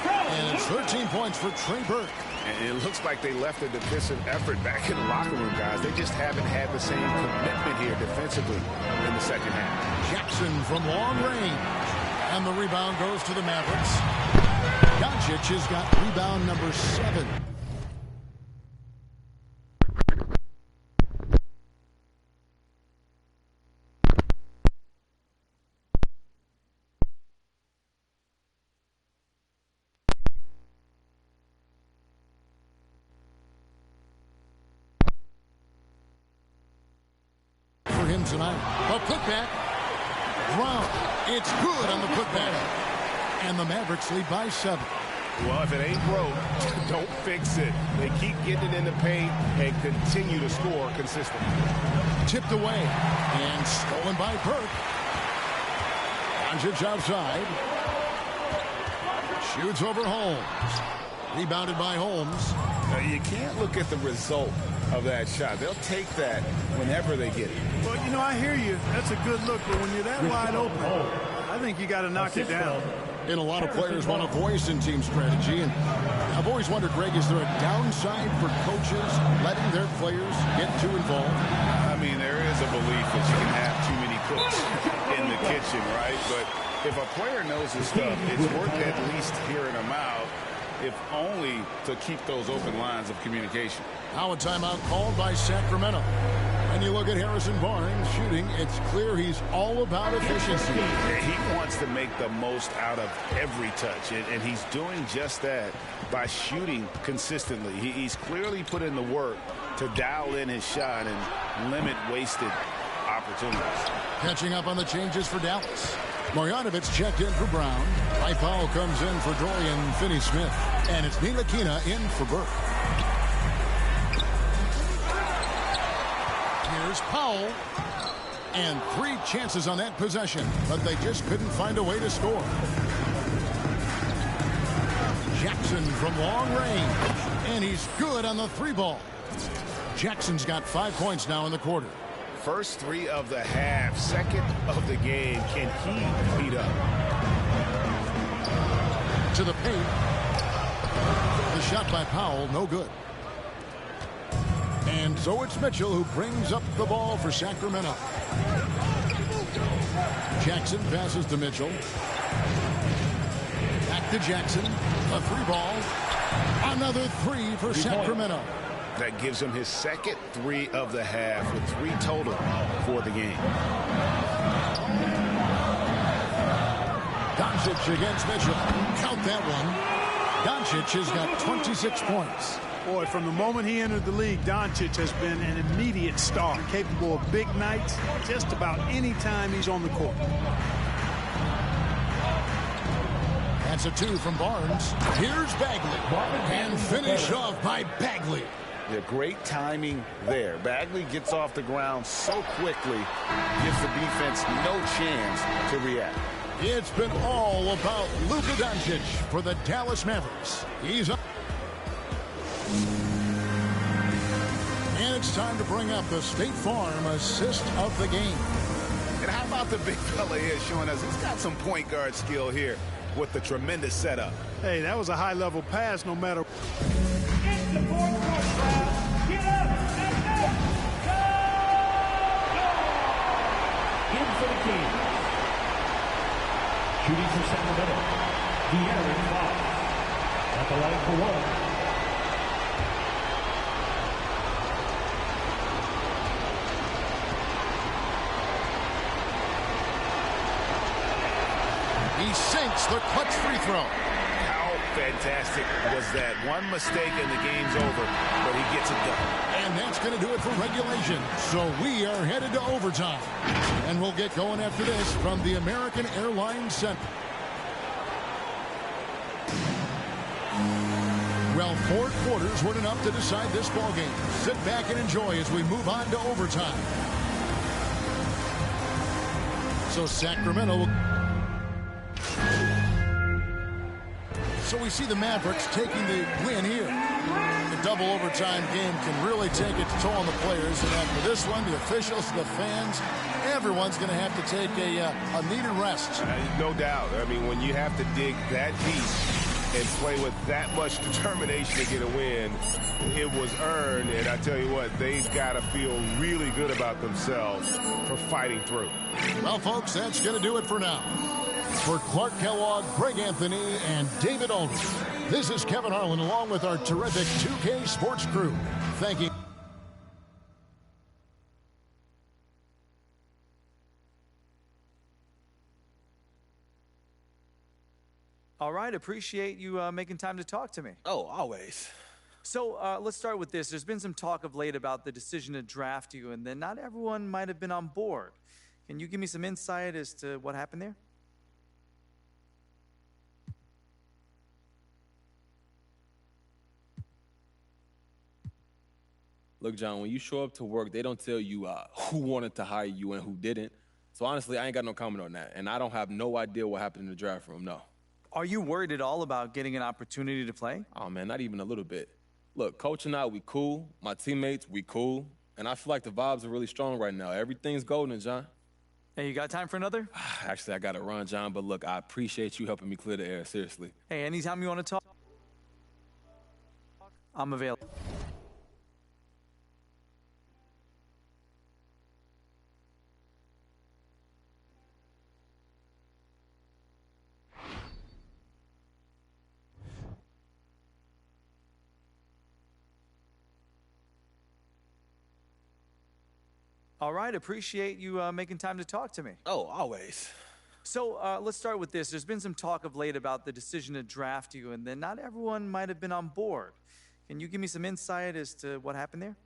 And it's 13 points for Trey Burke. And it looks like they left a defensive effort back in the locker room, guys. They just haven't had the same commitment here defensively in the second half. Jackson from long range. And the rebound goes to the Mavericks. Doncic has got rebound number 7. For him tonight. A putback. Brown. It's good on the putback. And the Mavericks lead by 7. Well, if it ain't broke, don't fix it. They keep getting it in the paint and continue to score consistently. Tipped away and stolen by Burke. Doncic outside. Shoots over Holmes. Rebounded by Holmes. Now, you can't look at the result of that shot. They'll take that whenever they get it. Well, you know, I hear you. That's a good look, but when you're that wide open, I think you got to knock it down. And a lot of players want a voice in team strategy. And I've always wondered, Greg, is there a downside for coaches letting their players get too involved? I mean, there is a belief that you can have too many cooks in the kitchen, right? But if a player knows his stuff, it's worth at least hearing them out, if only to keep those open lines of communication. Now a timeout called by Sacramento. And you look at Harrison Barnes shooting, it's clear he's all about efficiency. He wants to make the most out of every touch, and he's doing just that by shooting consistently. He's clearly put in the work to dial in his shot and limit wasted opportunities. Catching up on the changes for Dallas. Marjanovic checked in for Brown. Powell comes in for Dorian Finney-Smith. And it's Ntilikina in for Burke. Here's Powell. And 3 chances on that possession, but they just couldn't find a way to score. Jackson from long range. And he's good on the 3-ball. Jackson's got 5 points now in the quarter. First 3 of the half, second of the game. Can he beat up? To the paint. The shot by Powell, no good. And so it's Mitchell who brings up the ball for Sacramento. Jackson passes to Mitchell. Back to Jackson. A 3-ball. Another 3 for Sacramento. That gives him his second 3 of the half with 3 total for the game. Doncic against Mitchell. Count that one. Doncic has got 26 points. Boy, from the moment he entered the league, Doncic has been an immediate star, capable of big nights just about any time he's on the court. That's a 2 from Barnes. Here's Bagley. And finish off by Bagley. Yeah, great timing there. Bagley gets off the ground so quickly, gives the defense no chance to react. It's been all about Luka Doncic for the Dallas Mavericks. He's up. And it's time to bring up the State Farm assist of the game. And how about the big fella here showing us he's got some point guard skill here with the tremendous setup. Hey, that was a high-level pass no matter. Get the fourth court crowd. Get up and go. Go. In for the King. Shooting for Sacramento. De'Aaron Fox. At the line for 1. He sinks the clutch free throw. How fantastic was that? One mistake and the game's over, but he gets it done. And that's going to do it for regulation. So we are headed to overtime. And we'll get going after this from the American Airlines Center. Well, 4 quarters weren't enough to decide this ballgame. Sit back and enjoy as we move on to overtime. So Sacramento will... So we see the Mavericks taking the win here. The double overtime game can really take its toll on the players. And after this one, the officials, the fans, everyone's going to have to take a needed rest. No doubt. I mean, when you have to dig that deep and play with that much determination to get a win, it was earned. And I tell you what, they've got to feel really good about themselves for fighting through. Well, folks, that's going to do it for now. For Clark Kellogg, Greg Anthony, and David Aldridge, this is Kevin Harlan along with our terrific 2K Sports crew. Thank you. All right, appreciate you making time to talk to me. Oh, always. So let's start with this. There's been some talk of late about the decision to draft you, and then not everyone might have been on board. Can you give me some insight as to what happened there? Look, John, when you show up to work, they don't tell you who wanted to hire you and who didn't. So honestly, I ain't got no comment on that. And I don't have no idea what happened in the draft room, no. Are you worried at all about getting an opportunity to play? Oh, man, not even a little bit. Look, Coach and I, we cool. My teammates, we cool. And I feel like the vibes are really strong right now. Everything's golden, John. Hey, you got time for another? Actually, I got to run, John. But look, I appreciate you helping me clear the air, seriously. Hey, anytime you want to talk, I'm available. All right, appreciate you making time to talk to me. Oh, always. So let's start with this. There's been some talk of late about the decision to draft you, and then not everyone might have been on board. Can you give me some insight as to what happened there?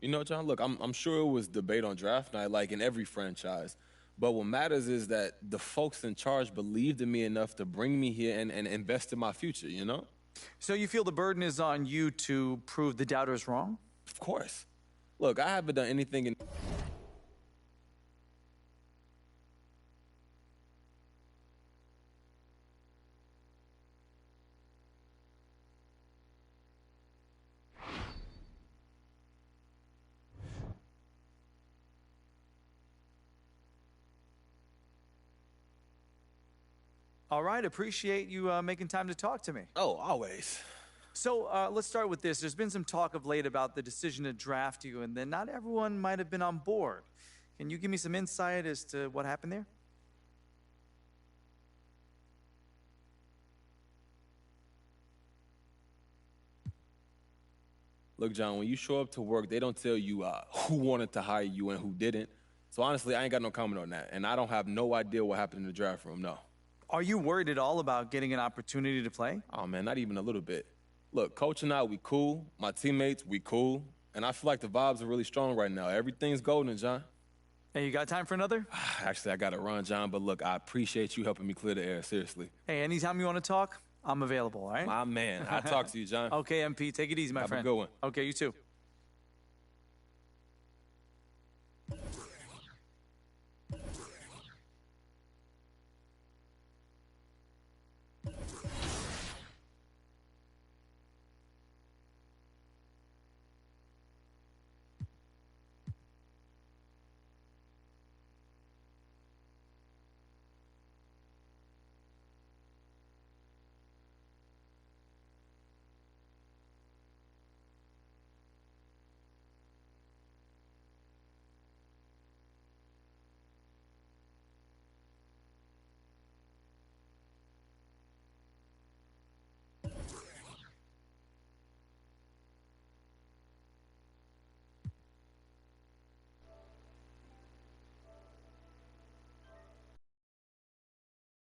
You know, John, look, I'm sure it was debate on draft night, like in every franchise. But what matters is that the folks in charge believed in me enough to bring me here and invest in my future, you know? So you feel the burden is on you to prove the doubters wrong? Of course. Look, I haven't done anything in... All right, appreciate you making time to talk to me. Oh, always. So let's start with this. There's been some talk of late about the decision to draft you, and then not everyone might have been on board. Can you give me some insight as to what happened there? Look, John, when you show up to work, they don't tell you who wanted to hire you and who didn't. So honestly, I ain't got no comment on that. And I don't have no idea what happened in the draft room, no. Are you worried at all about getting an opportunity to play? Oh, man, not even a little bit. Look, Coach and I, we cool. My teammates, we cool. And I feel like the vibes are really strong right now. Everything's golden, John. Hey, you got time for another? Actually, I got to run, John. But look, I appreciate you helping me clear the air, seriously. Hey, anytime you want to talk, I'm available, all right? My man. I'll talk to you, John. Okay, MP, take it easy, my friend. Have a good one. Okay, you too.